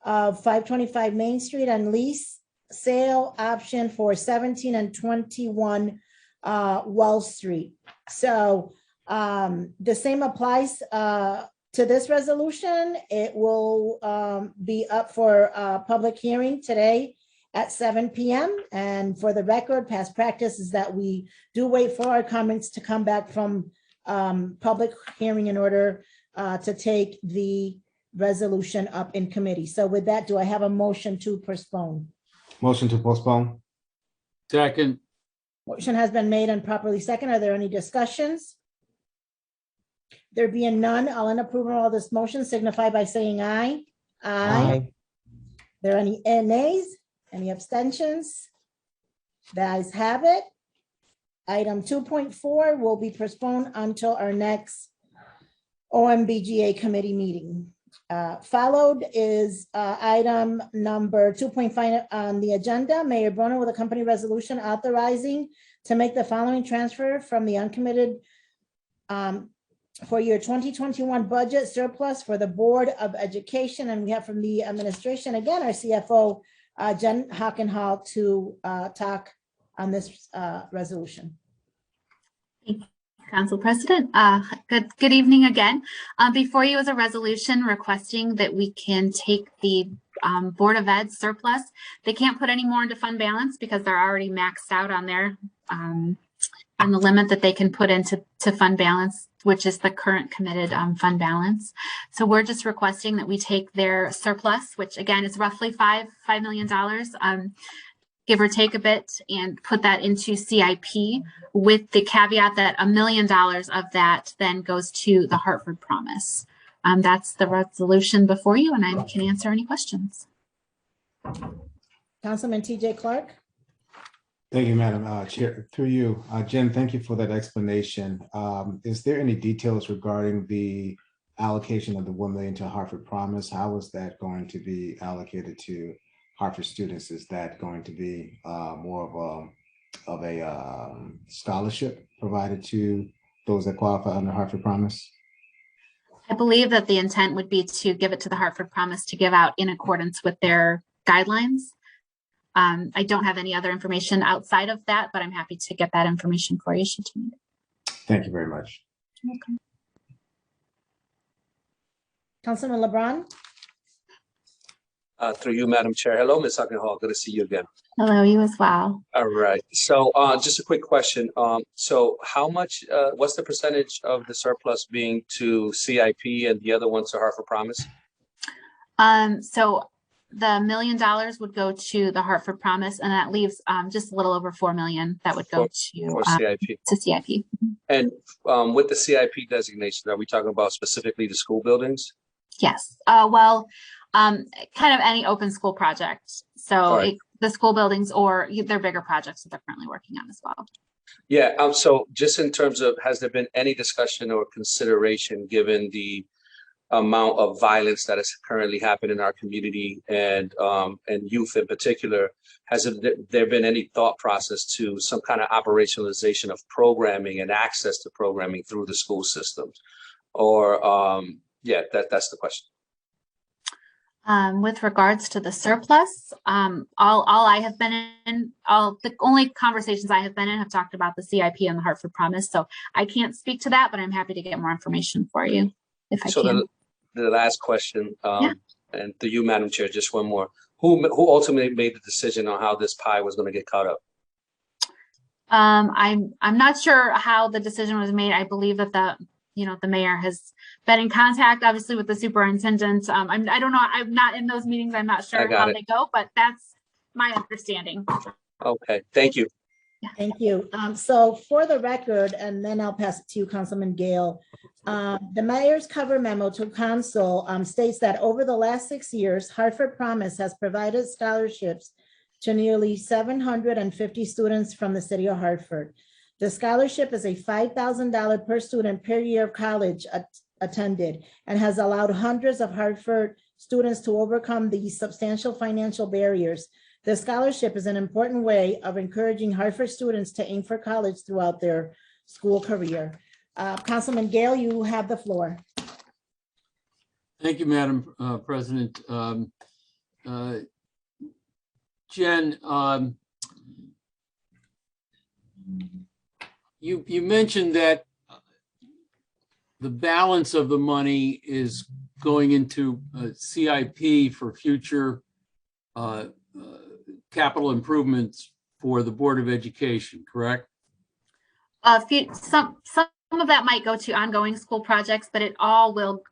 of 525 Main Street and lease sale option for 17 and 21 Wall Street. So the same applies to this resolution. It will be up for public hearing today at 7 p.m. And for the record, past practice is that we do wait for our comments to come back from public hearing in order to take the resolution up in committee. So with that, do I have a motion to postpone? Motion to postpone. Second. Motion has been made and properly second. Are there any discussions? There being none, all in approval of this motion signify by saying aye. Aye. There any nays? Any abstentions? The ayes have it. Item 2.4 will be postponed until our next OMBGA committee meeting. Followed is item number 2.5 on the agenda. Mayor Bonin with a company resolution authorizing to make the following transfer from the uncommitted for year 2021 budget surplus for the Board of Education. And we have from the administration, again, our CFO, Jen Hockenhall, to talk on this resolution. Thank you, Council President. Good evening again. Before you is a resolution requesting that we can take the Board of Ed surplus. They can't put any more into fund balance because they're already maxed out on their on the limit that they can put into fund balance, which is the current committed fund balance. So we're just requesting that we take their surplus, which again is roughly $5 million, give or take a bit, and put that into CIP with the caveat that $1 million of that then goes to the Hartford Promise. That's the resolution before you, and I can answer any questions. Councilman TJ Clark. Thank you, Madam Chair. Through you, Jen, thank you for that explanation. Is there any details regarding the allocation of the $1 million to Hartford Promise? How is that going to be allocated to Hartford students? Is that going to be more of a scholarship provided to those that qualify under Hartford Promise? I believe that the intent would be to give it to the Hartford Promise to give out in accordance with their guidelines. I don't have any other information outside of that, but I'm happy to get that information for you should you need it. Thank you very much. Okay. Councilman LeBron. Through you, Madam Chair. Hello, Ms. Hockenhall. Good to see you again. Hello, you as well. All right. So just a quick question. So how much, what's the percentage of the surplus being to CIP and the other ones to Hartford Promise? So the $1 million would go to the Hartford Promise, and that leaves just a little over $4 million that would go for CIP. To CIP. And with the CIP designation, are we talking about specifically the school buildings? Yes. Well, kind of any open school project. So Right. the school buildings or their bigger projects that they're currently working on as well. Yeah. So just in terms of, has there been any discussion or consideration given the amount of violence that is currently happening in our community and youth in particular? Has there been any thought process to some kind of operationalization of programming and access to programming through the school systems? Or yeah, that's the question. With regards to the surplus, all I have been in, the only conversations I have been in have talked about the CIP and the Hartford Promise. So I can't speak to that, but I'm happy to get more information for you if I can. The last question, and to you, Madam Chair, just one more. Who ultimately made the decision on how this pie was going to get cut up? I'm not sure how the decision was made. I believe that the mayor has been in contact, obviously, with the superintendent. I don't know. I'm not in those meetings. I'm not sure how they go, but that's my understanding. Okay, thank you. Thank you. So for the record, and then I'll pass it to you, Councilman Gale. The mayor's cover memo to council states that over the last 6 years, Hartford Promise has provided scholarships to nearly 750 students from the city of Hartford. The scholarship is a $5,000 per student per year of college attended and has allowed hundreds of Hartford students to overcome these substantial financial barriers. The scholarship is an important way of encouraging Hartford students to aim for college throughout their school career. Councilman Gale, you have the floor. Thank you, Madam President. Jen, you mentioned that the balance of the money is going into CIP for future capital improvements for the Board of Education, correct? Some of that might go to ongoing school projects, but it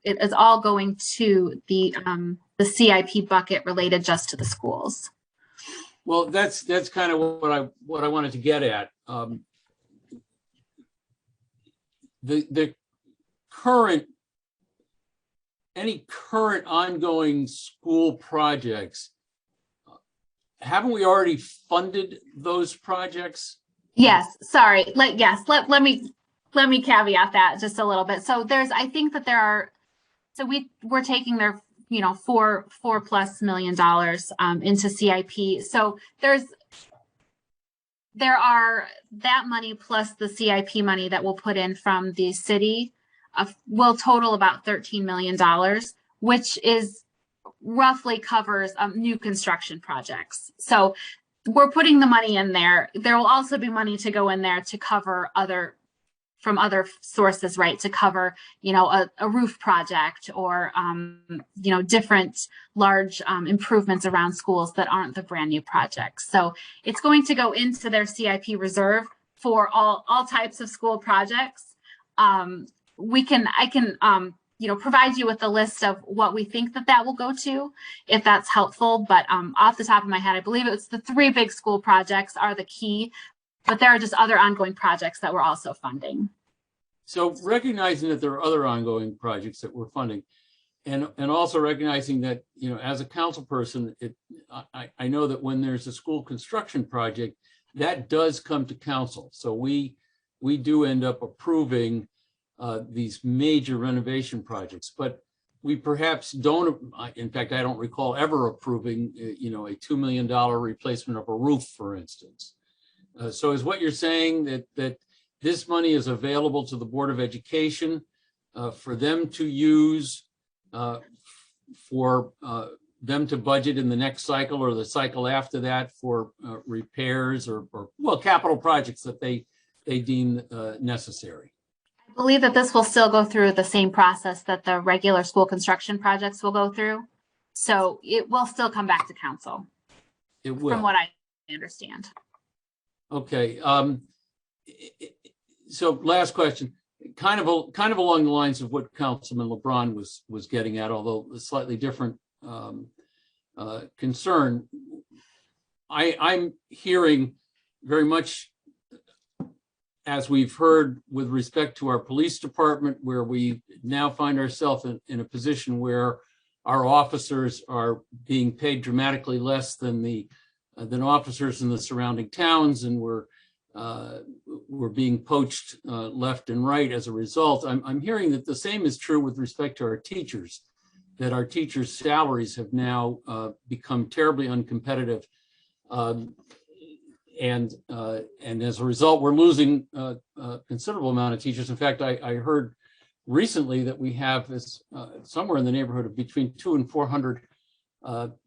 is all going to the CIP bucket related just to the schools. Well, that's kind of what I wanted to get at. The any current ongoing school projects, haven't we already funded those projects? Yes, sorry. Let me caveat that just a little bit. So I think that there are, so we're taking their, $4+ million into CIP. So there are that money plus the CIP money that we'll put in from the city will total about $13 million, which is roughly covers new construction projects. So we're putting the money in there. There will also be money to go in there to cover from other sources, right? To cover, a roof project or, different large improvements around schools that aren't the brand new projects. So it's going to go into their CIP reserve for all types of school projects. I can provide you with a list of what we think that will go to, if that's helpful. But off the top of my head, I believe it's the 3 big school projects are the key, but there are just other ongoing projects that we're also funding. So recognizing that there are other ongoing projects that we're funding, and also recognizing that, as a council person, I know that when there's a school construction project, that does come to council. So we do end up approving these major renovation projects, but we perhaps don't, in fact, I don't recall ever approving, a $2 million replacement of a roof, for instance. So is what you're saying that this money is available to the Board of Education for them to use for them to budget in the next cycle or the cycle after that for repairs or capital projects that they deem necessary? I believe that this will still go through the same process that the regular school construction projects will go through. So it will still come back to council. It will. From what I understand. Okay. So last question, kind of along the lines of what Councilman LeBron was getting at, although a slightly different concern. I'm hearing very much, as we've heard with respect to our police department, where we now find ourselves in a position where our officers are being paid dramatically less than officers in the surrounding towns, and we're being poached left and right as a result. I'm hearing that the same is true with respect to our teachers, that our teachers' salaries have now become terribly uncompetitive. And as a result, we're losing a considerable amount of teachers. In fact, I heard recently that we have this somewhere in the neighborhood of between 200 and 400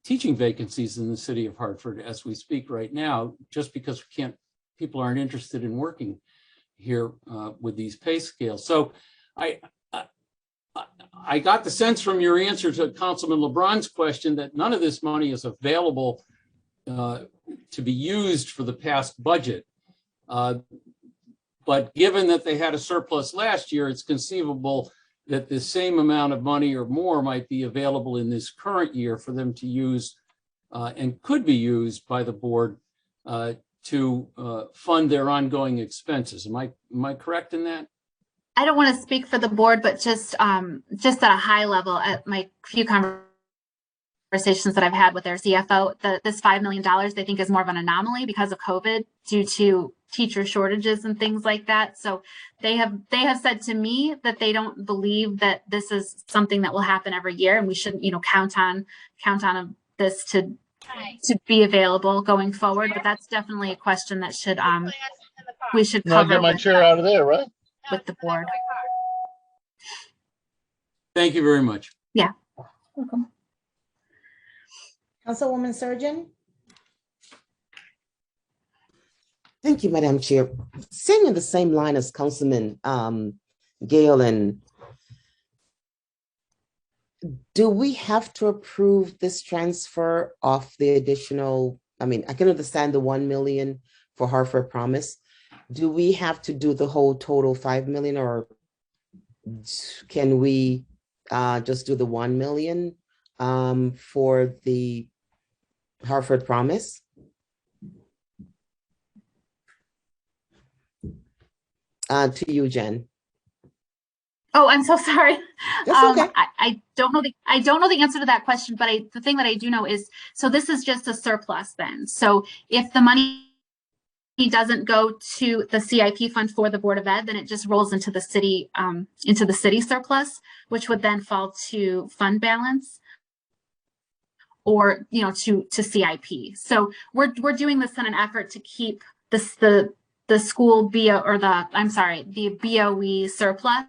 teaching vacancies in the city of Hartford as we speak right now, just because people aren't interested in working here with these pay scales. So I got the sense from your answer to Councilman LeBron's question that none of this money is available to be used for the past budget. But given that they had a surplus last year, it's conceivable that the same amount of money or more might be available in this current year for them to use and could be used by the board to fund their ongoing expenses. Am I correct in that? I don't want to speak for the board, but just at a high level, at my few conversations that I've had with their CFO, this $5 million they think is more of an anomaly because of COVID due to teacher shortages and things like that. So they have said to me that they don't believe that this is something that will happen every year, and we shouldn't, count on this to be available going forward. But that's definitely a question that we should I'll cover get my chair out of there, right? with the board. Thank you very much. Yeah. Welcome. Councilwoman Surgeon? Thank you, Madam Chair. Staying in the same line as Councilman Gale, and do we have to approve this transfer of the additional, I can understand the 1 million for Hartford Promise. Do we have to do the whole total 5 million, or can we just do the 1 million for the Hartford Promise? To you, Jen. Oh, I'm so sorry. That's okay. I don't know the answer to that question, but the thing that I do know is, so this is just a surplus then. So if the money doesn't go to the CIP fund for the Board of Ed, then it just rolls into the city surplus, which would then fall to fund balance or to CIP. So we're doing this in an effort to keep the school the BOE surplus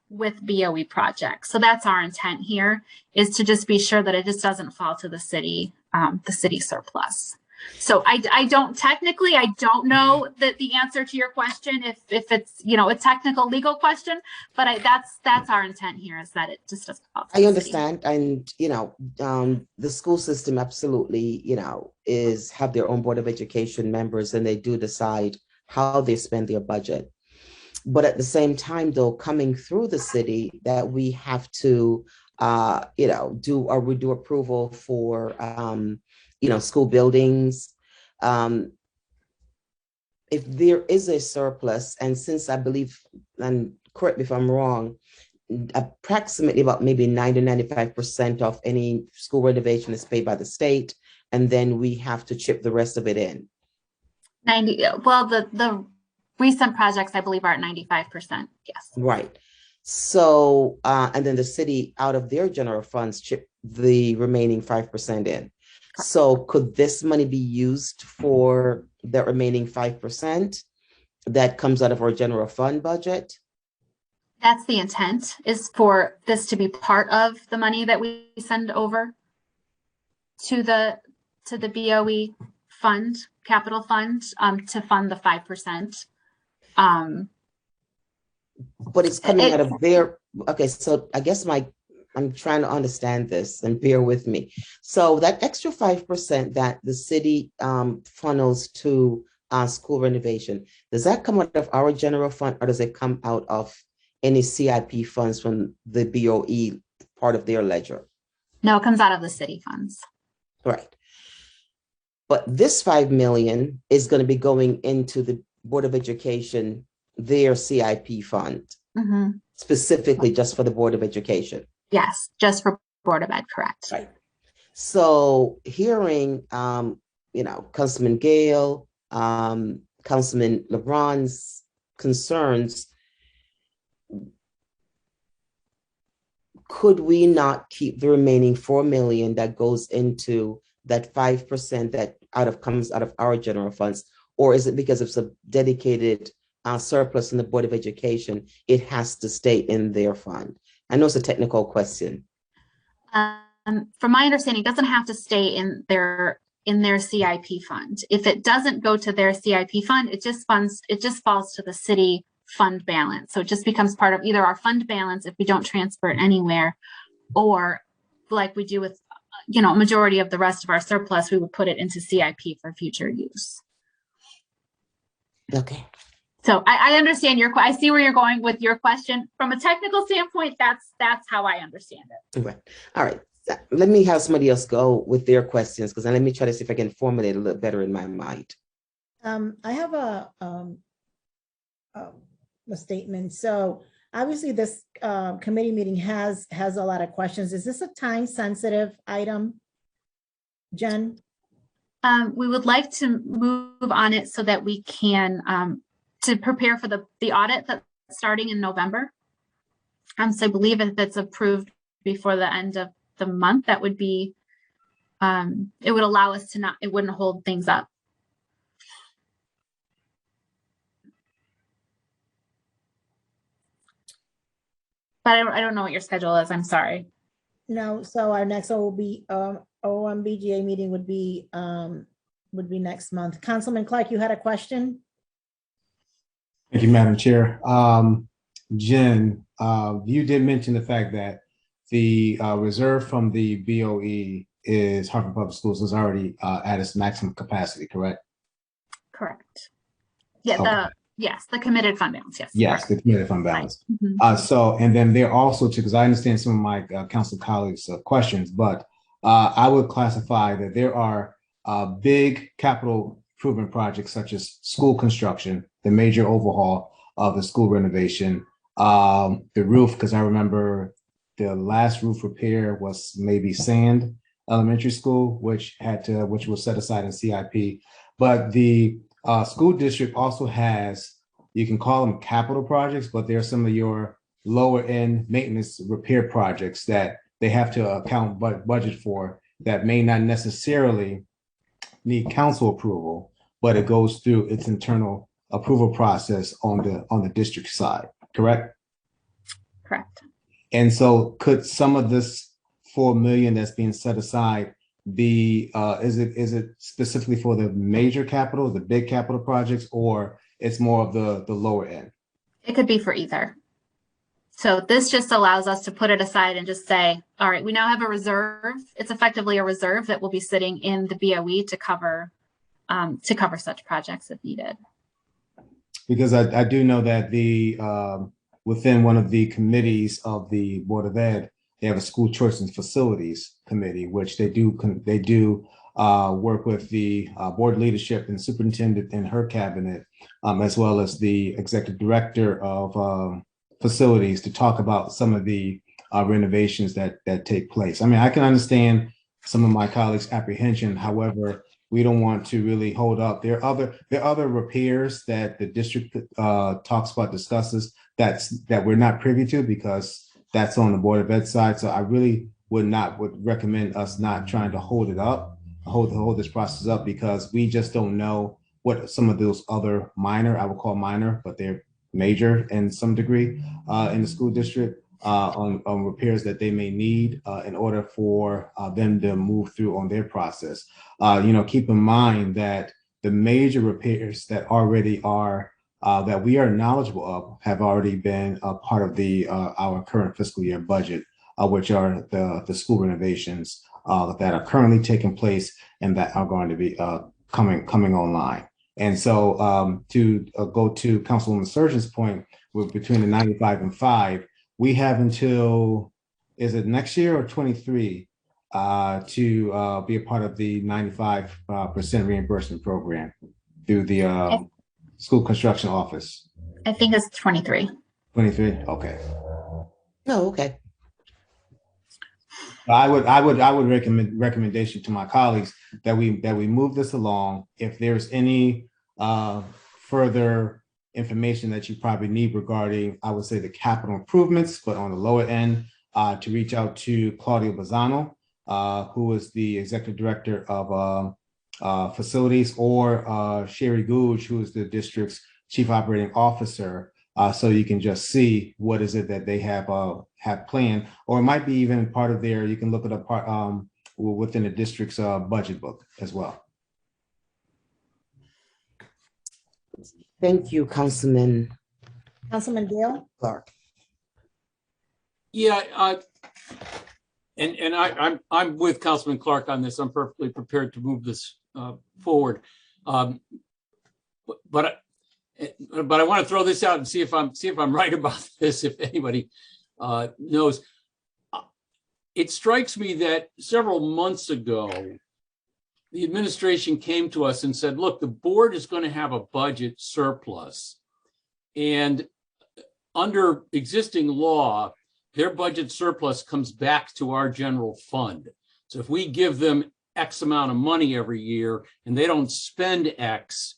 with BOE projects. So that's our intent here, is to just be sure that it just doesn't fall to the city surplus. So I don't know that the answer to your question, if it's a technical legal question, but that's our intent here, is that it just doesn't fall to the understand, city. And the school system absolutely have their own Board of Education members, and they do decide how they spend their budget. But at the same time, though, coming through the city, that we have to do approval for school buildings. If there is a surplus, and since I believe, and correct me if I'm wrong, approximately about maybe 90-95% of any school renovation is paid by the state, and then we have to chip the rest of it in. 90. Well, the recent projects I believe are at 95%. Yes. Right. So, and then the city, out of their general funds, chip the remaining 5% in. So could this money be used for the remaining 5% that comes out of our general fund budget? That's the intent, is for this to be part of the money that we send over to the BOE fund, capital fund, to fund the 5%. But it's coming out of their, okay, so I guess I'm trying to understand this, and bear with me. So that extra 5% that the city funnels to school renovation, does that come out of our general fund, or does it come out of any CIP funds from the BOE part of their ledger? No, it comes out of the city funds. Right. But this 5 million is going to be going into the Board of Education, their CIP fund, specifically just for the Board of Education. Yes, just for Board of Ed, correct. Right. So hearing, Councilman Gale, Councilman LeBron's concerns, could we not keep the remaining 4 million that goes into that 5% that comes out of our general funds? Or is it because it's a dedicated surplus in the Board of Education, it has to stay in their fund? I know it's a technical question. From my understanding, it doesn't have to stay in their CIP fund. If it doesn't go to their CIP fund, it just falls to the city fund balance. So it just becomes part of either our fund balance if we don't transfer it anywhere, or like we do with majority of the rest of our surplus, we would put it into CIP for future use. Okay. So I understand I see where you're going with your question. From a technical standpoint, that's how I understand it. Right. All right. Let me have somebody else go with their questions, because then let me try to see if I can formulate a little better in my mind. I have a statement. So obviously this committee meeting has a lot of questions. Is this a time sensitive item, Jen? We would like to move on it so that we can to prepare for the audit that's starting in November. So I believe if it's approved before the end of the month, that would be, it would allow us to not, it wouldn't hold things up. But I don't know what your schedule is. I'm sorry. No, so our next one will be OMBGA meeting would be next month. Councilman Clark, you had a question? Thank you, Madam Chair. Jen, you did mention the fact that the reserve from the BOE is Hartford Public Schools is already at its maximum capacity, correct? Correct. Yeah, Okay. Yes, the committed fund balance, yes. Yes, the committed fund balance. Mm-hmm. So, and then there also, too, because I understand some of my council colleagues' questions, but I would classify that there are big capital improvement projects such as school construction, the major overhaul of the school renovation, the roof, because I remember the last roof repair was maybe Sand Elementary School, which was set aside in CIP. But the school district also has, you can call them capital projects, but they're some of your lower end maintenance repair projects that they have to account budget for that may not necessarily need council approval, but it goes through its internal approval process on the district side, correct? Correct. And so could some of this 4 million that's being set aside be, is it specifically for the major capital, the big capital projects, or it's more of the lower end? It could be for either. So this just allows us to put it aside and just say, all right, we now have a reserve. It's effectively a reserve that will be sitting in the BOE to cover such projects if needed. Because I do know that the within one of the committees of the Board of Ed, they have a school choice and facilities committee, which they do work with the board leadership and superintendent in her cabinet, as well as the executive director of facilities to talk about some of the renovations that take place. I mean, I can understand some of my colleagues' apprehension. However, we don't want to really hold up. There are other repairs that the district talks about, discusses that we're not privy to because that's on the Board of Ed side. So I really would recommend us not trying to hold it up, hold this process up, because we just don't know what some of those other minor, I would call minor, but they're major in some degree in the school district on repairs that they may need in order for them to move through on their process. Keep in mind that the major repairs that already are that we are knowledgeable of have already been a part of our current fiscal year budget, which are the school renovations that are currently taking place and that are going to be coming online. And so to go to Councilwoman Surgeon's point, with between the 95 and 5, we have until, is it next year or 23 to be a part of the 95% reimbursement program through the school construction office? I think it's 23. 23, okay. Oh, okay. I would recommend recommendation to my colleagues that we move this along. If there's any further information that you probably need regarding, I would say, the capital improvements, but on the lower end, to reach out to Claudia Bazzano, who is the executive director of facilities, or Sherry Googe, who is the district's chief operating officer. So you can just see what is it that they have planned, or it might be even part of their, you can look it up within the district's budget book as well. Thank you, Councilman Gale? Clark. Yeah, and I'm with Councilman Clark on this. I'm perfectly prepared to move this forward, but I want to throw this out and see if I'm right about this. If anybody knows, it strikes me that several months ago, the administration came to us and said, look, the board is going to have a budget surplus. And under existing law, their budget surplus comes back to our general fund. So if we give them X amount of money every year and they don't spend X,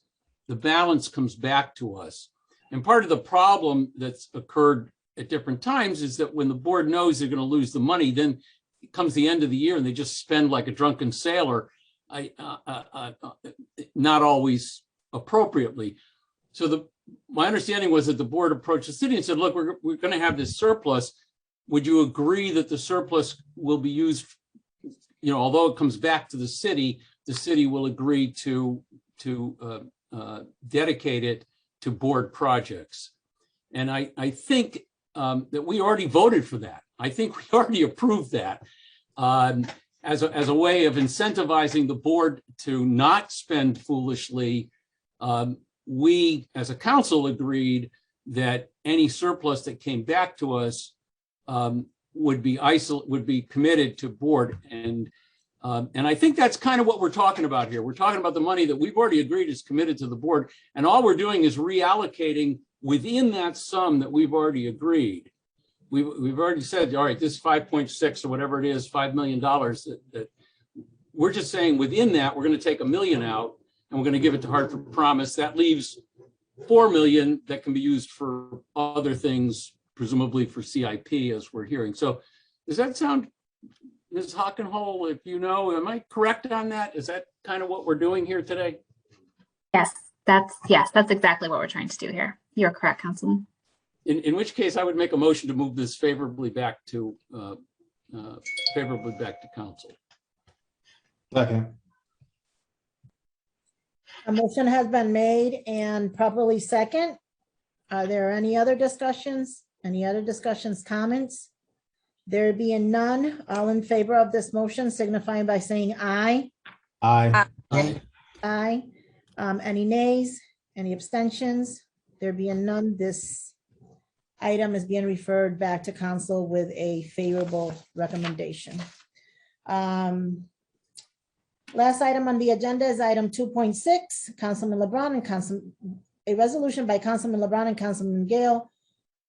the balance comes back to us. And part of the problem that's occurred at different times is that when the board knows they're going to lose the money, then it comes the end of the year and they just spend like a drunken sailor, not always appropriately. So my understanding was that the board approached the city and said, look, we're going to have this surplus. Would you agree that the surplus will be used, although it comes back to the city will agree to dedicate it to board projects. And I think that we already voted for that. I think we already approved that as a way of incentivizing the board to not spend foolishly. We, as a council, agreed that any surplus that came back to us would be committed to board. And I think that's kind of what we're talking about here. We're talking about the money that we've already agreed is committed to the board. And all we're doing is reallocating within that sum that we've already agreed. We've already said, all right, this 5.6 or whatever it is, $5 million, that we're just saying within that, we're going to take $1 million out and we're going to give it to Hartford Promise. That leaves $4 million that can be used for other things, presumably for CIP, as we're hearing. So does that sound, Ms. Hockenhole, if you know, am I correct on that? Is that kind of what we're doing here today? Yes, that's exactly what we're trying to do here. You're correct, Councilman. In which case, I would make a motion to move this favorably back to council. Second. A motion has been made and properly second. Are there any other discussions? Any other discussions, comments? There being none, all in favor of this motion signifying by saying aye. Aye. Aye. Any nays? Any abstentions? There being none, this item is being referred back to council with a favorable recommendation. Last item on the agenda is item 2.6, Councilman LeBron and a resolution by Councilman LeBron and Councilman Gale.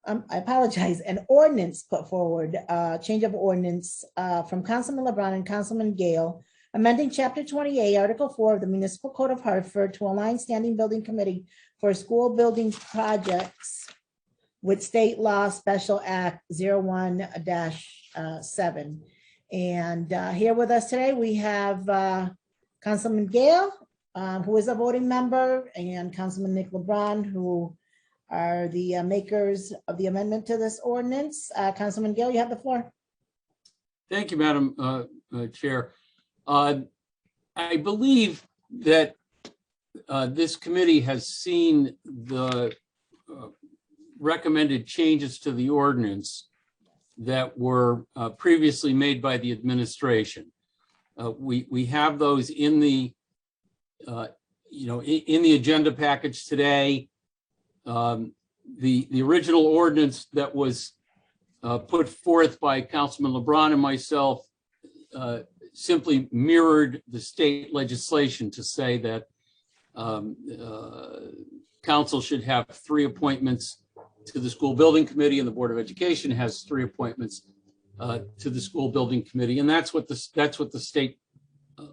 I apologize, an ordinance put forward, change of ordinance from Councilman LeBron and Councilman Gale, amending Chapter 28, Article 4 of the Municipal Code of Hartford to align Standing Building Committee for School Building Projects with State Law Special Act 01-7. And here with us today, we have Councilman Gale, who is a voting member, and Councilman Nick LeBron, who are the makers of the amendment to this ordinance. Councilman Gale, you have the floor. Thank you, Madam Chair. I believe that this committee has seen the recommended changes to the ordinance that were previously made by the administration. We have those in the in the agenda package today. The original ordinance that was put forth by Councilman LeBron and myself simply mirrored the state legislation to say that council should have 3 appointments to the School Building Committee, and the Board of Education has 3 appointments to the School Building Committee, and that's what the state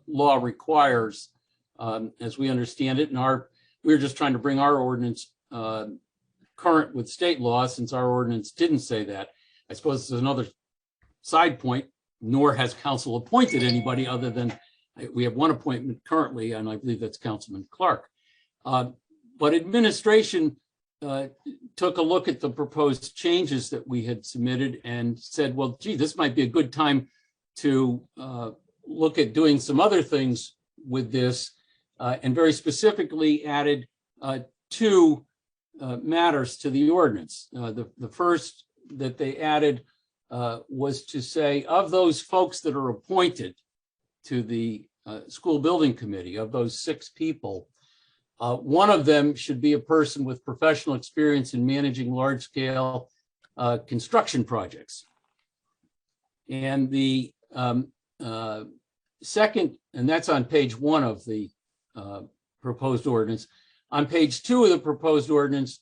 law requires, as we understand it. And we're just trying to bring our ordinance current with state law, since our ordinance didn't say that. I suppose there's another side point, nor has council appointed anybody other than we have 1 appointment currently, and I believe that's Councilman Clark. But administration took a look at the proposed changes that we had submitted and said, well, gee, this might be a good time to look at doing some other things with this, and very specifically added 2 matters to the ordinance. The first that they added was to say, of those folks that are appointed to the School Building Committee, of those 6 people, 1 of them should be a person with professional experience in managing large-scale construction projects. And the Second, and that's on page 1 of the proposed ordinance. On page 2 of the proposed ordinance,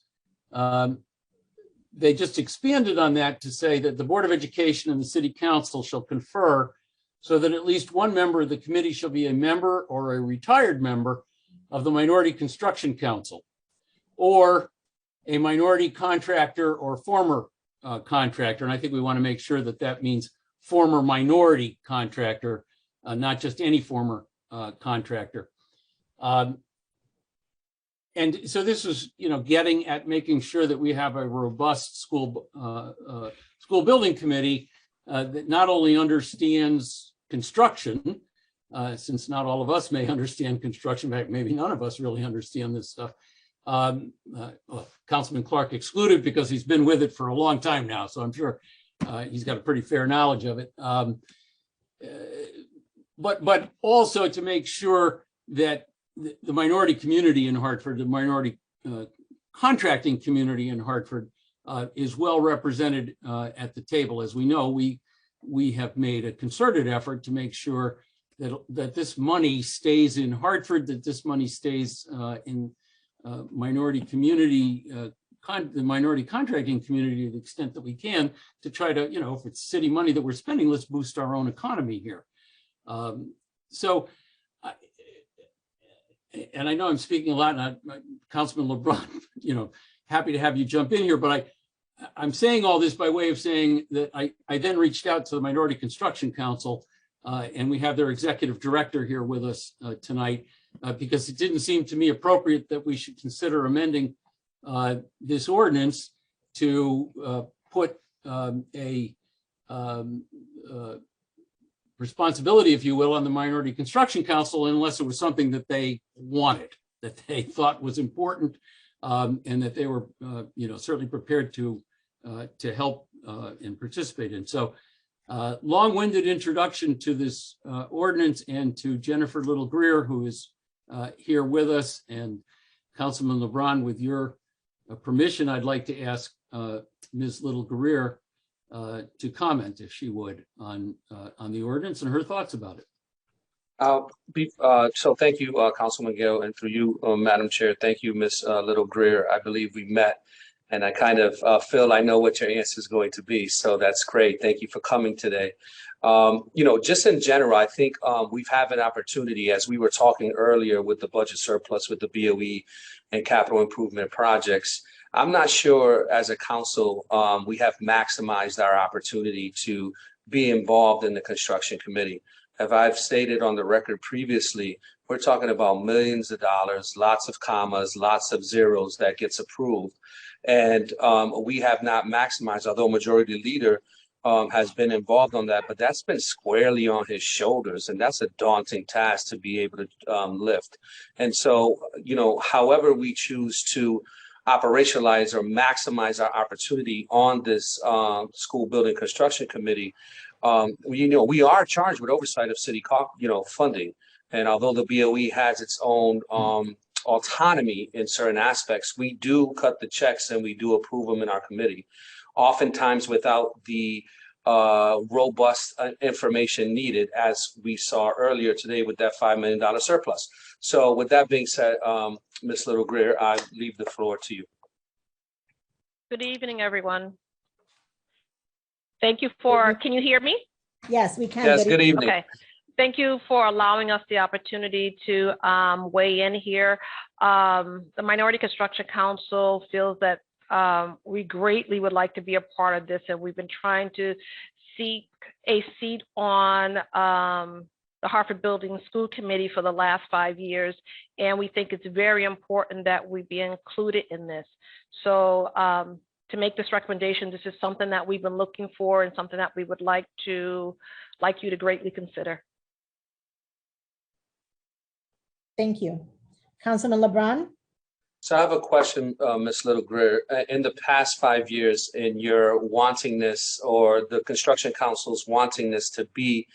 they just expanded on that to say that the Board of Education and the City Council shall confer so that at least one member of the committee shall be a member or a retired member of the Minority Construction Council or a minority contractor or former contractor. And I think we want to make sure that that means former minority contractor, not just any former contractor. And so this was, getting at making sure that we have a robust school building committee that not only understands construction, since not all of us may understand construction, maybe none of us really understand this stuff. Councilman Clark excluded because he's been with it for a long time now, so I'm sure he's got a pretty fair knowledge of it. But also to make sure that the minority community in Hartford, the minority contracting community in Hartford is well represented at the table. As we know, we have made a concerted effort to make sure that this money stays in Hartford, that this money stays in minority community, the minority contracting community to the extent that we can, to try to, if it's city money that we're spending, let's boost our own economy here. And I know I'm speaking a lot, and Councilman LeBron, happy to have you jump in here, but I'm saying all this by way of saying that I then reached out to the Minority Construction Council, and we have their executive director here with us tonight, because it didn't seem to me appropriate that we should consider amending this ordinance to put a responsibility, if you will, on the Minority Construction Council, unless it was something that they wanted, that they thought was important, and that they were, certainly prepared to help and participate in. So, long-winded introduction to this ordinance, and to Jennifer Little Greer, who is here with us, and Councilman LeBron, with your permission, I'd like to ask Ms. Little Greer to comment, if she would, on the ordinance and her thoughts about it. So thank you, Councilman Gale, and through you, Madam Chair, thank you, Ms. Little Greer. I believe we met, and I kind of feel I know what your answer is going to be. So that's great. Thank you for coming today. Just in general, I think we've had an opportunity, as we were talking earlier with the budget surplus, with the BOE and capital improvement projects. I'm not sure as a council, we have maximized our opportunity to be involved in the construction committee. As I've stated on the record previously, we're talking about millions of dollars, lots of commas, lots of zeros that gets approved. And we have not maximized, although majority leader has been involved on that, but that's been squarely on his shoulders. And that's a daunting task to be able to lift. And so, however we choose to operationalize or maximize our opportunity on this school building construction committee, we are charged with oversight of city funding. And although the BOE has its own autonomy in certain aspects, we do cut the checks and we do approve them in our committee, oftentimes without the robust information needed, as we saw earlier today with that $5 million surplus. So with that being said, Ms. Little Greer, I leave the floor to you. Good evening, everyone. Thank you for, can you hear me? Yes, we can. Yes, good evening. Okay. Thank you for allowing us the opportunity to weigh in here. The Minority Construction Council feels that we greatly would like to be a part of this, and we've been trying to seek a seat on the Hartford Building School Committee for the last 5 years, and we think it's very important that we be included in this. So to make this recommendation, this is something that we've been looking for and something that we would like you to greatly consider. Thank you. Councilman LeBron? So I have a question, Ms. Little Greer. In the past 5 years, in your wantingness, or the Construction Council's wantingness to be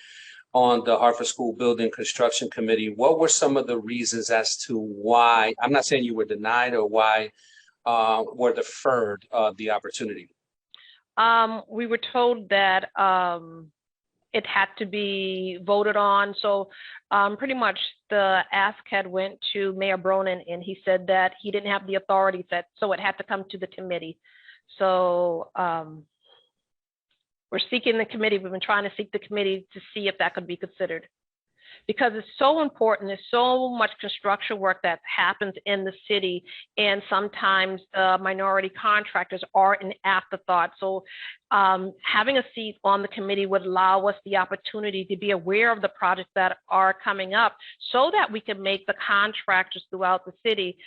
on the Hartford School Building Construction Committee, what were some of the reasons as to why, I'm not saying you were denied, or why were deferred the opportunity? We were told that it had to be voted on. So pretty much the ask had went to Mayor Bronin, and he said that he didn't have the authority set, so it had to come to the committee. So we're seeking the committee. We've been trying to seek the committee to see if that could be considered, because it's so important. There's so much construction work that happens in the city, and sometimes the minority contractors are an afterthought. So having a seat on the committee would allow us the opportunity to be aware of the projects that are coming up, so that we can make the contractors throughout the city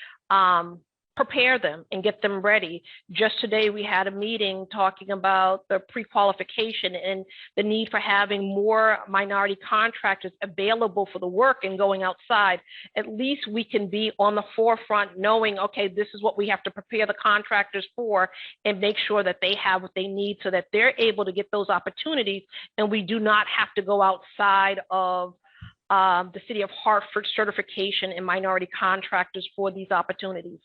prepare them and get them ready. Just today, we had a meeting talking about the pre-qualification and the need for having more minority contractors available for the work and going outside. At least we can be on the forefront knowing, okay, this is what we have to prepare the contractors for, and make sure that they have what they need so that they're able to get those opportunities, and we do not have to go outside of the city of Hartford certification in minority contractors for these opportunities.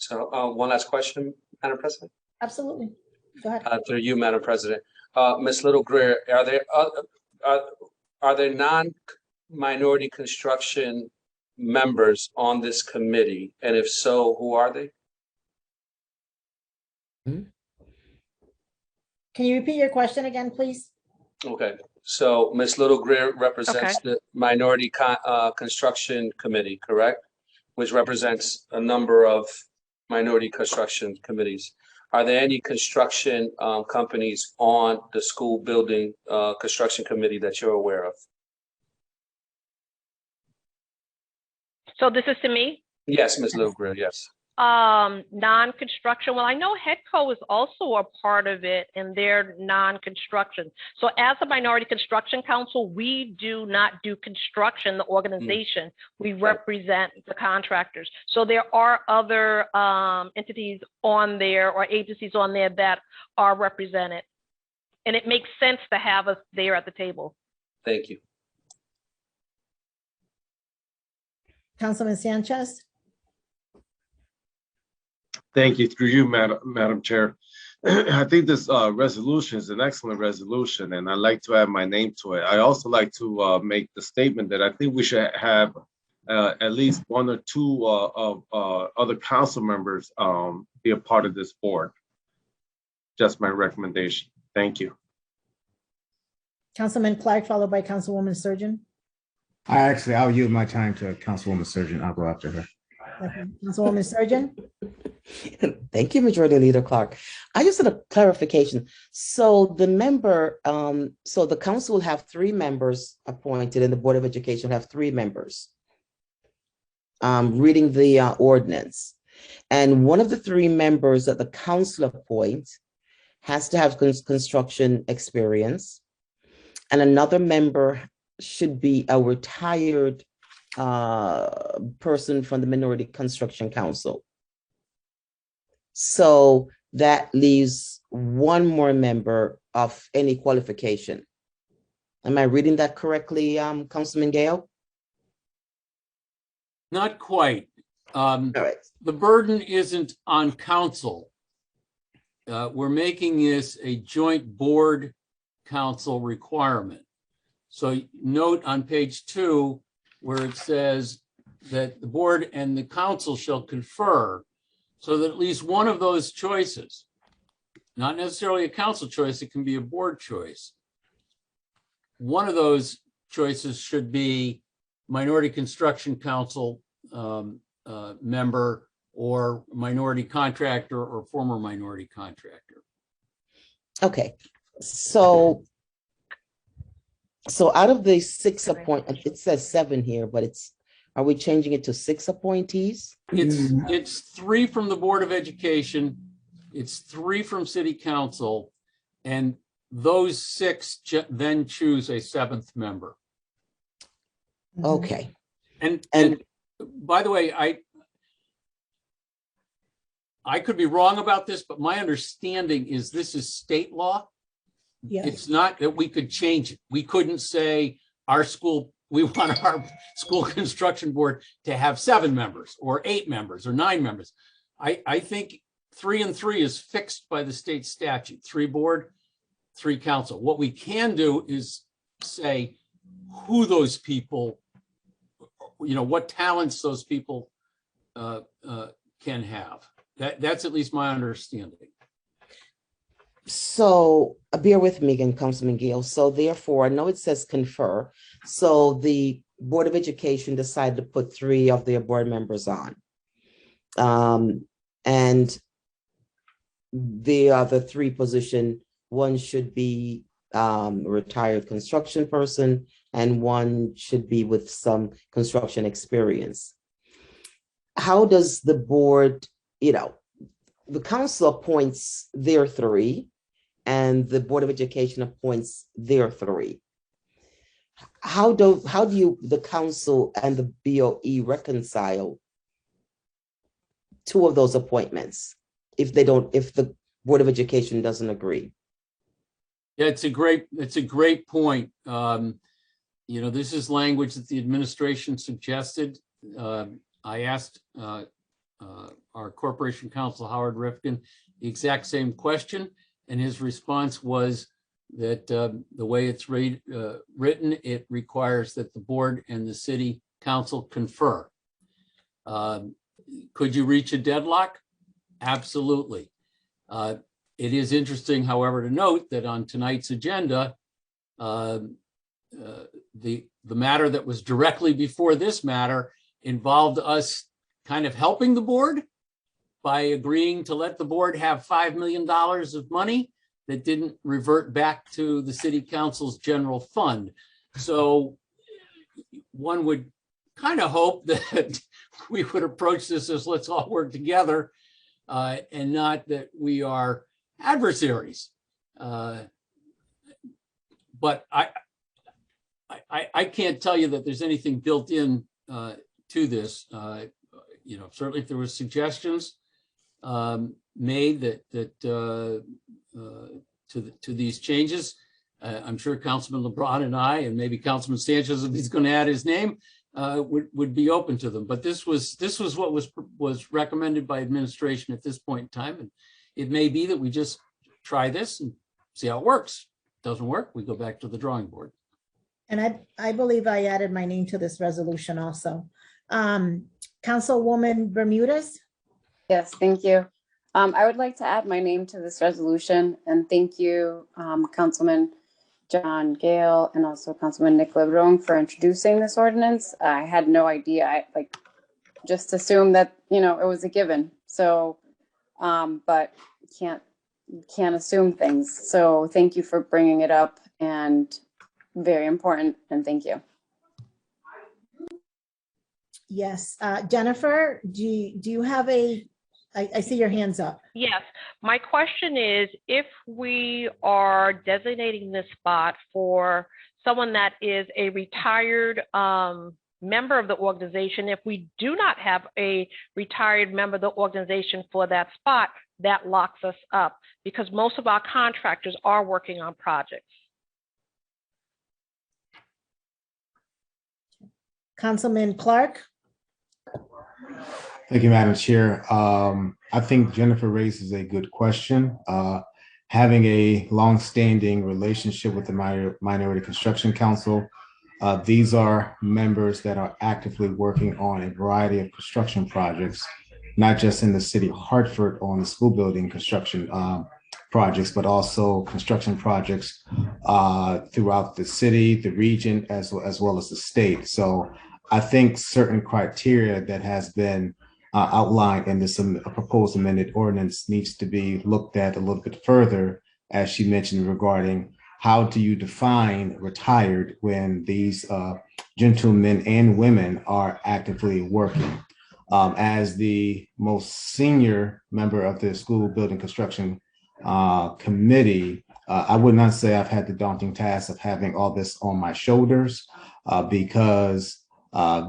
So one last question, Madam President. Absolutely. Go ahead. Through you, Madam President. Ms. Little-Greer, are there non-minority construction members on this committee? And if so, who are they? Can you repeat your question again, please? Okay. So Ms. Little-Greer represents the Minority Construction Committee, correct? Which represents a number of minority construction committees. Are there any construction companies on the school building construction committee that you're aware of? So this is to me? Yes, Ms. Little-Greer, yes. Non-construction, well, I know HEDCO is also a part of it, and they're non-construction. So as a minority construction council, we do not do construction, the organization. We represent the contractors. So there are other entities on there or agencies on there that are represented. And it makes sense to have us there at the table. Thank you. Councilman Sanchez? Thank you. Through you, Madam Chair. I think this resolution is an excellent resolution, and I'd like to add my name to it. I also like to make the statement that I think we should have at least one or two other council members be a part of this board. Just my recommendation. Thank you. Councilman Clark, followed by Councilwoman Surgeon. I'll yield my time to Councilwoman Surgeon. I'll go after her. Okay. Councilwoman Surgeon. Thank you, Majority Leader Clark. I just had a clarification. So the member, so the council will have 3 members appointed, and the Board of Education will have 3 members reading the ordinance. And one of the 3 members that the council appoints has to have construction experience, and another member should be a retired person from the Minority Construction Council. So that leaves 1 more member of any qualification. Am I reading that correctly, Councilman Gale? Not quite. All right. The burden isn't on council. We're making this a joint board council requirement. So note on page 2 where it says that the board and the council shall confer, so that at least one of those choices, not necessarily a council choice, it can be a board choice. One of those choices should be Minority Construction Council member, or minority contractor, or former minority contractor. Okay, so out of the 6 appointments, it says 7 here, but are we changing it to 6 appointees? It's 3 from the Board of Education, it's 3 from City Council, and those 6 then choose a 7th member. Okay. And by the way, I could be wrong about this, but my understanding is this is state law. Yes. It's not that we could change it. We couldn't say we want our school construction board to have 7 members or 8 members or 9 members. I think 3 and 3 is fixed by the state statute. 3 board, three council. What we can do is say who those people, what talents those people can have. That's at least my understanding. So bear with me again, Councilman Gale. So therefore, I know it says confer. So the Board of Education decided to put 3 of their board members on. And the other 3 position, one should be a retired construction person and one should be with some construction experience. How does the board, the council appoints their 3 and the Board of Education appoints their 3. How do the council and the BOE reconcile 2 of those appointments if the Board of Education doesn't agree? Yeah, it's a great point. This is language that the administration suggested. I asked our corporation counsel, Howard Rifkin, the exact same question, and his response was that the way it's written, it requires that the board and the city council confer. Could you reach a deadlock? Absolutely. It is interesting, however, to note that on tonight's agenda, the matter that was directly before this matter involved us kind of helping the board by agreeing to let the board have $5 million of money that didn't revert back to the city council's general fund. So one would kind of hope that we would approach this as let's all work together and not that we are adversaries. But I can't tell you that there's anything built in to this. Certainly if there were suggestions made that to these changes, I'm sure Councilman LeBron and I, and maybe Councilman Sanchez, if he's going to add his name, would be open to them. But this was what was recommended by administration at this point in time, and it may be that we just try this and see how it works. Doesn't work, we go back to the drawing board. And I believe I added my name to this resolution also. Councilwoman Bermudez? Yes, thank you. I would like to add my name to this resolution, and thank you, Councilman John Gale and also Councilman Nick Lebron for introducing this ordinance. I had no idea. I just assumed that it was a given. So, but can't assume things. So thank you for bringing it up, and very important. And thank you. Yes, Jennifer, do you have I see your hands up. Yes, my question is, if we are designating this spot for someone that is a retired member of the organization, if we do not have a retired member of the organization for that spot, that locks us up because most of our contractors are working on projects. Councilman Clark? Thank you, Madam Chair. I think Jennifer raises a good question. Having a long-standing relationship with the Minority Construction Council, these are members that are actively working on a variety of construction projects, not just in the city of Hartford on the school building construction projects, but also construction projects throughout the city, the region, as well as the state. So I think certain criteria that has been outlined in this proposed amended ordinance needs to be looked at a little bit further, as she mentioned, regarding how do you define retired when these gentlemen and women are actively working. As the most senior member of the school building construction committee, I would not say I've had the daunting task of having all this on my shoulders because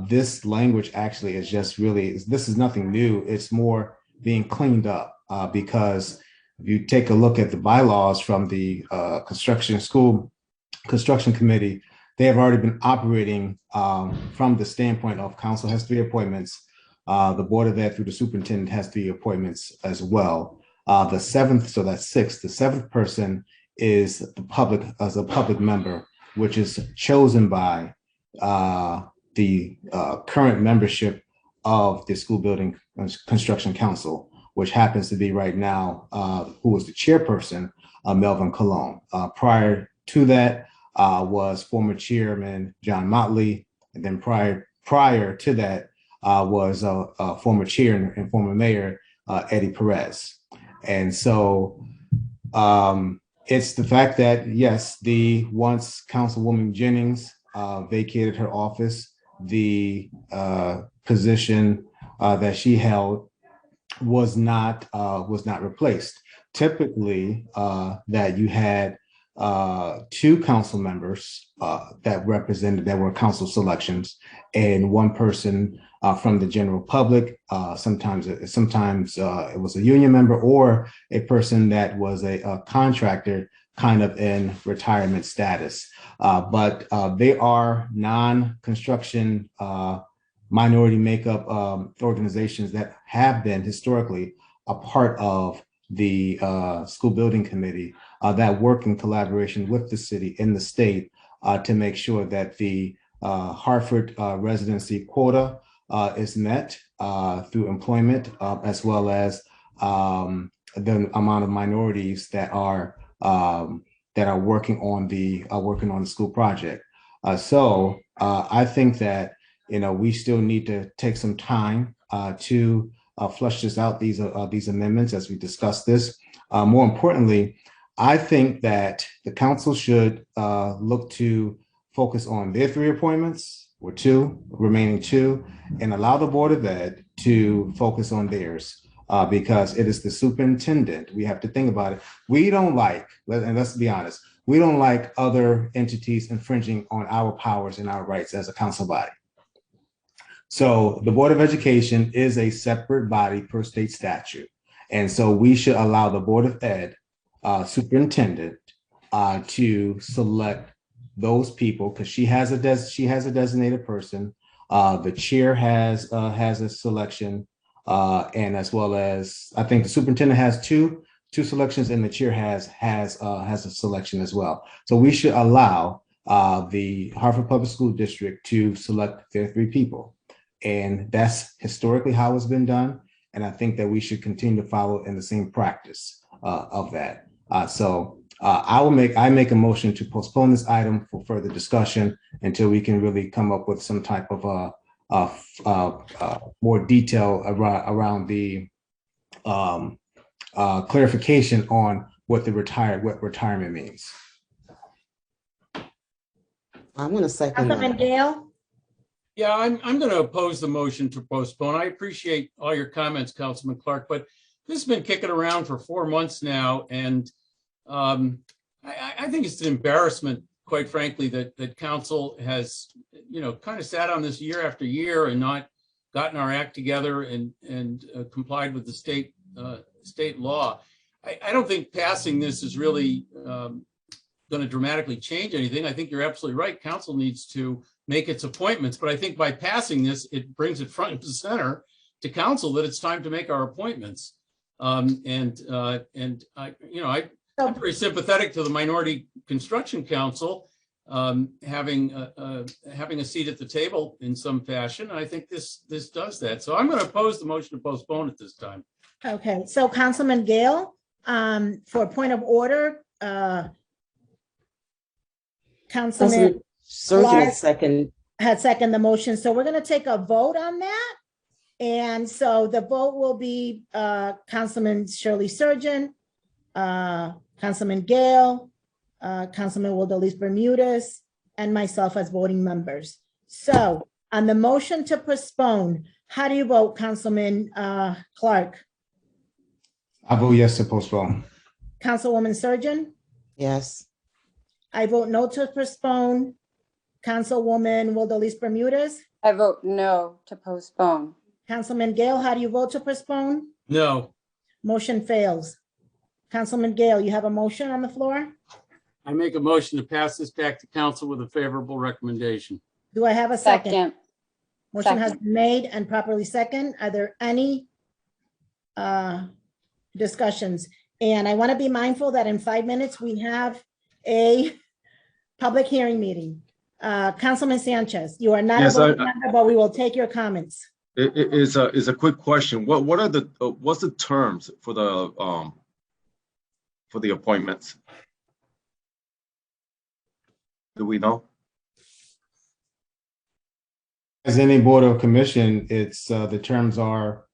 this language actually is just really, this is nothing new. It's more being cleaned up because if you take a look at the bylaws from the school construction committee, they have already been operating from the standpoint of council has 3 appointments. The Board of Ed through the superintendent has 3 appointments as well. The 7th, so that's 6, the 7th person is the public as a public member, which is chosen by the current membership of the School Building Construction Council, which happens to be right now, who was the chairperson, Melvin Cologne. Prior to that was former chairman John Motley, and then prior to that was former chair and former mayor Eddie Perez. And so it's the fact that, yes, the once Councilwoman Jennings vacated her office, the position that she held was not replaced. Typically, that you had two council members that were council selections, and one person from the general public. Sometimes it was a union member or a person that was a contractor, kind of in retirement status. But they are non-construction minority makeup organizations that have been historically a part of the school building committee that work in collaboration with the city and the state to make sure that the Hartford residency quota is met through employment, as well as the amount of minorities that are working on the school project. So I think that we still need to take some time to flush this out, these amendments as we discuss this. More importantly, I think that the council should look to focus on their 3 appointments, or 2, remaining 2, and allow the Board of Ed to focus on theirs, because it is the superintendent. We have to think about it. We don't like, and let's be honest, we don't like other entities infringing on our powers and our rights as a council body. So the Board of Education is a separate body per state statute. And so we should allow the Board of Ed superintendent to select those people, because she has a designated person. The chair has a selection, and as well as I think the superintendent has two selections, and the chair has a selection as well. So we should allow the Hartford Public School District to select their 3 people. And that's historically how it's been done. And I think that we should continue to follow in the same practice of that. So I make a motion to postpone this item for further discussion until we can really come up with some type of more detail around the clarification on what retirement means. I'm going to second Councilman that. Gale? Yeah, I'm going to oppose the motion to postpone. I appreciate all your comments, Councilman Clark, but this has been kicking around for 4 months now, and I think it's an embarrassment, quite frankly, that council has, kind of sat on this year after year and not gotten our act together and complied with the state law. I don't think passing this is really going to dramatically change anything. I think you're absolutely right. Council needs to make its appointments, but I think by passing this, it brings it front and center to council that it's time to make our appointments. I'm very sympathetic to the Minority Construction Council having a seat at the table in some fashion. I think this does that. So I'm going to oppose the motion to postpone at this time. Okay, so Councilman Gale, for a point of order, Councilman Surgeon had second the motion. So we're going to take a vote on that. And so the vote will be Councilman Shirley Surgeon, Councilman Gale, Councilman Wildelis Bermudez, and myself as voting members. So on the motion to postpone, how do you vote, Councilman Clark? I vote yes to postpone. Councilwoman Surgeon? Yes. I vote no to postpone. Councilwoman Wildelis Bermudez? I vote no to postpone. Councilman Gale, how do you vote to postpone? No. Motion fails. Councilman Gale, you have a motion on the floor? I make a motion to pass this back to council with a favorable recommendation. Do I have a second? Second. Motion has been made and properly second. Are there any discussions? And I want to be mindful that in 5 minutes, we have a public hearing meeting. Councilman Sanchez, you are not a Yes, voting member, but we will take your comments. It is a quick question. What are the what's the terms for the appointments? Do we know? As any board or commission, it's the terms are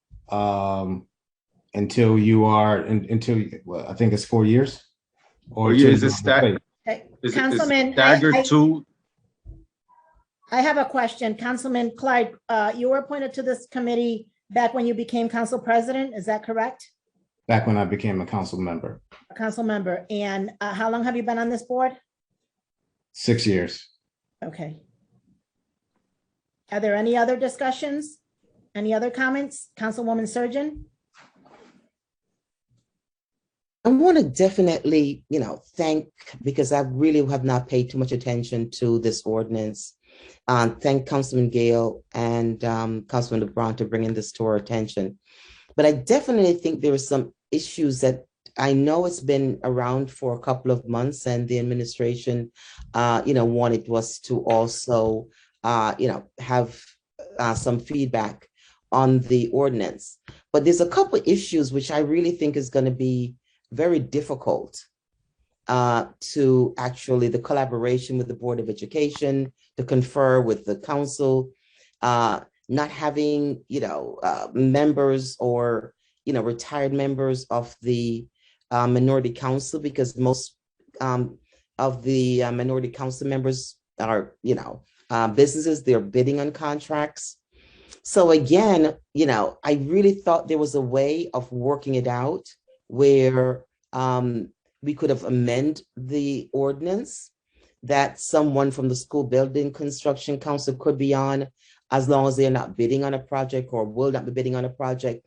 until you are well, I think it's 4 years. Or is it Okay. Councilman, staggered to? I have a question. Councilman Clyde, you were appointed to this committee back when you became council president. Is that correct? Back when I became a council member. A council member. And how long have you been on this board? 6 years. Okay. Are there any other discussions? Any other comments? Councilwoman Surgeon? I want to definitely, thank, because I really have not paid too much attention to this ordinance. Thank Councilman Gale and Councilman LeBron to bringing this to our attention. But I definitely think there are some issues that I know it's been around for a couple of months, and the administration, wanted us to also, have some feedback on the ordinance. But there's a couple of issues which I really think is going to be very difficult to actually the collaboration with the Board of Education, to confer with the council, not having, members or, retired members of the minority council, because most of the minority council members are, businesses, they're bidding on contracts. So again, I really thought there was a way of working it out where we could have amended the ordinance that someone from the school building construction council could be on, as long as they're not bidding on a project or will not be bidding on a project.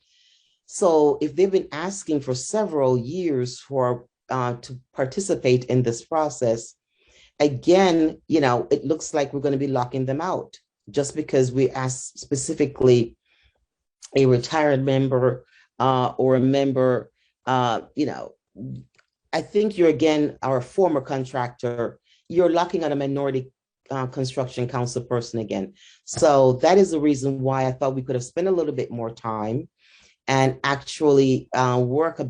So if they've been asking for several years for to participate in this process, again, it looks like we're going to be locking them out just because we asked specifically a retired member or a member. I think you're, again, our former contractor, you're locking out a minority construction council person again. So that is the reason why I thought we could have spent a little bit more time and actually work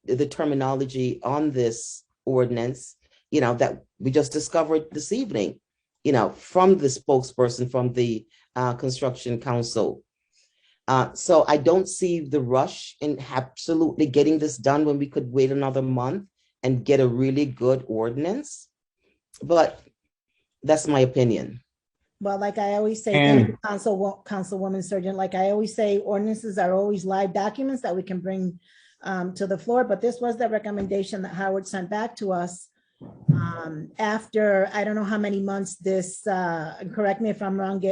the terminology on this ordinance, that we just discovered this evening, from the spokesperson from the construction council. So I don't see the rush in absolutely getting this done when we could wait another month and get a really good ordinance. But that's my opinion. Well, like I always say, thank you, Councilwoman Surgeon. Like I always say, ordinances are always live documents that we can bring to the floor. But this was the recommendation that Howard sent back to us after, I don't know how many months this, correct me if I'm wrong,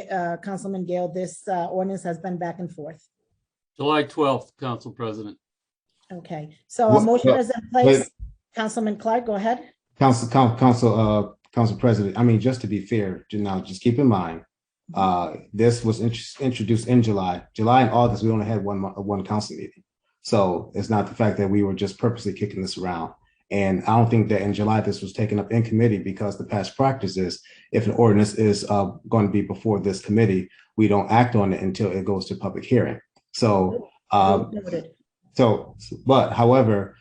Councilman Gale, this ordinance has been back and forth. July 12th, Council President. Okay, so a motion is in place. Councilman Clark, go ahead. Council President, I mean, just to be fair, just keep in mind, this was introduced in July. July and August, we only had one council meeting. So it's not the fact that we were just purposely kicking this around. And I don't think that in July, this was taken up in committee, because the past practice is if an ordinance is going to be before this committee, we don't act on it until it goes to public hearing. So, but however,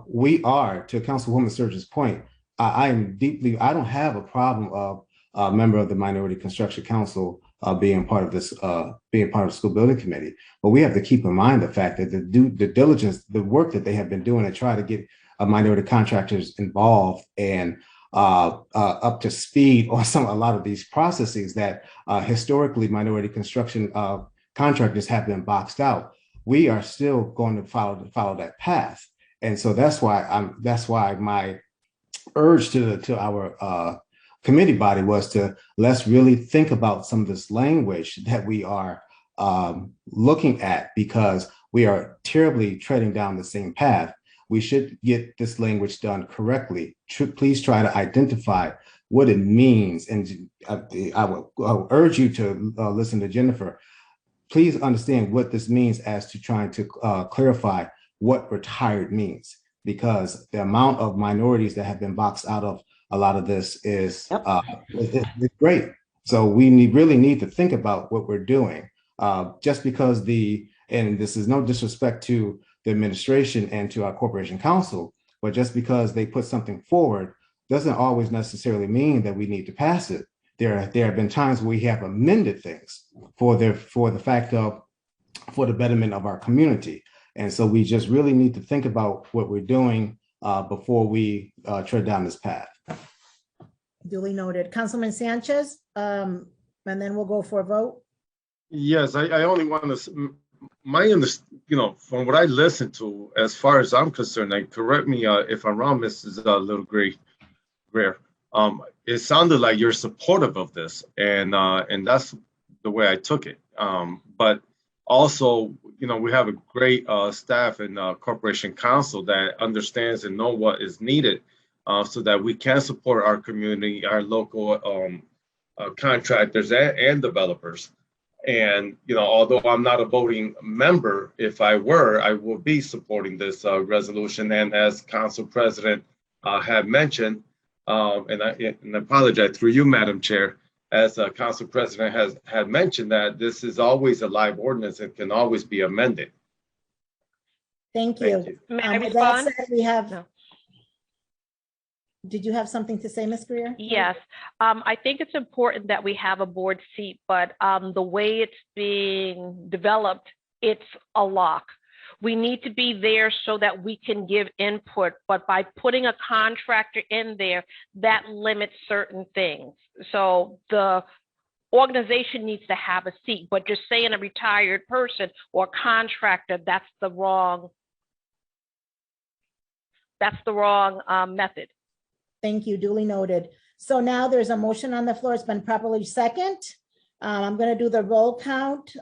we are, to Councilwoman Surgeon's point, I don't have a problem of a member of the Minority Construction Council being part of this, being part of the school building committee. But we have to keep in mind the fact that the diligence, the work that they have been doing to try to get minority contractors involved and up to speed on a lot of these processes that historically minority construction contractors have been boxed out. We are still going to follow that path, and so that's why my urge to our committee body was to let's really think about some of this language that we are looking at, because we are terribly treading down the same path. We should get this language done correctly. Please try to identify what it means. And I will urge you to listen to Jennifer. Please understand what this means as to trying to clarify what retired means. because the amount of minorities that have been boxed out of a lot of this is it's great. So we really need to think about what we're doing. Just because and this is no disrespect to the administration and to our corporation counsel, but just because they put something forward doesn't always necessarily mean that we need to pass it. There have been times where we have amended things for the betterment of our community. And so we just really need to think about what we're doing before we tread down this path. Duly noted. Councilman Sanchez, and then we'll go for a vote. Yes, I only want to, from what I listened to, as far as I'm concerned, correct me if I'm wrong, Mrs. Little Greer, it sounded like you're supportive of this, and that's the way I took it. But also, we have a great staff in Corporation Counsel that understands and know what is needed so that we can support our community, our local contractors and developers. And, although I'm not a voting member, if I were, I would be supporting this resolution. And as Council President had mentioned, and I apologize through you, Madam Chair, as Council President had mentioned, that this is always a live ordinance and can always be amended. Thank you. May I With that respond? said, we have. No. Did you have something to say, Ms. Greer? Yes, I think it's important that we have a board seat, but the way it's being developed, it's a lock. We need to be there so that we can give input, but by putting a contractor in there, that limits certain things. So the organization needs to have a seat, but just saying a retired person or contractor, that's the wrong method. Thank you, duly noted. So now there's a motion on the floor. It's been properly second. I'm going to do the roll count.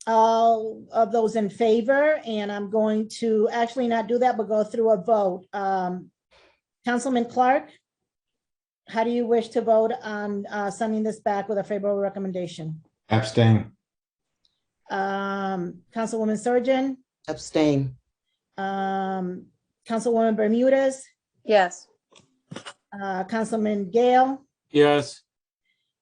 All of those in favor, and I'm going to actually not do that, but go through a vote. Councilman Clark, how do you wish to vote on sending this back with a favorable recommendation? Abstain. Councilwoman Surgeon? Abstain. Councilwoman Bermudez? Yes. Councilman Gale? Yes.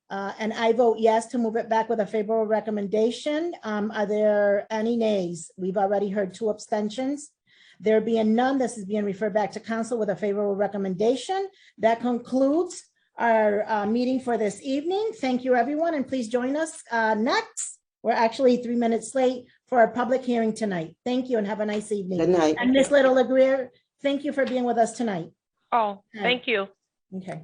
And I vote yes to move it back with a favorable recommendation. Are there any nays? We've already heard 2 abstentions. There being none, this is being referred back to council with a favorable recommendation. That concludes our meeting for this evening. Thank you, everyone, and please join us next. We're actually 3 minutes late for our public hearing tonight. Thank you and have a nice evening. Good night. And Ms. Little Greer, thank you for being with us tonight. Oh, thank you. Okay.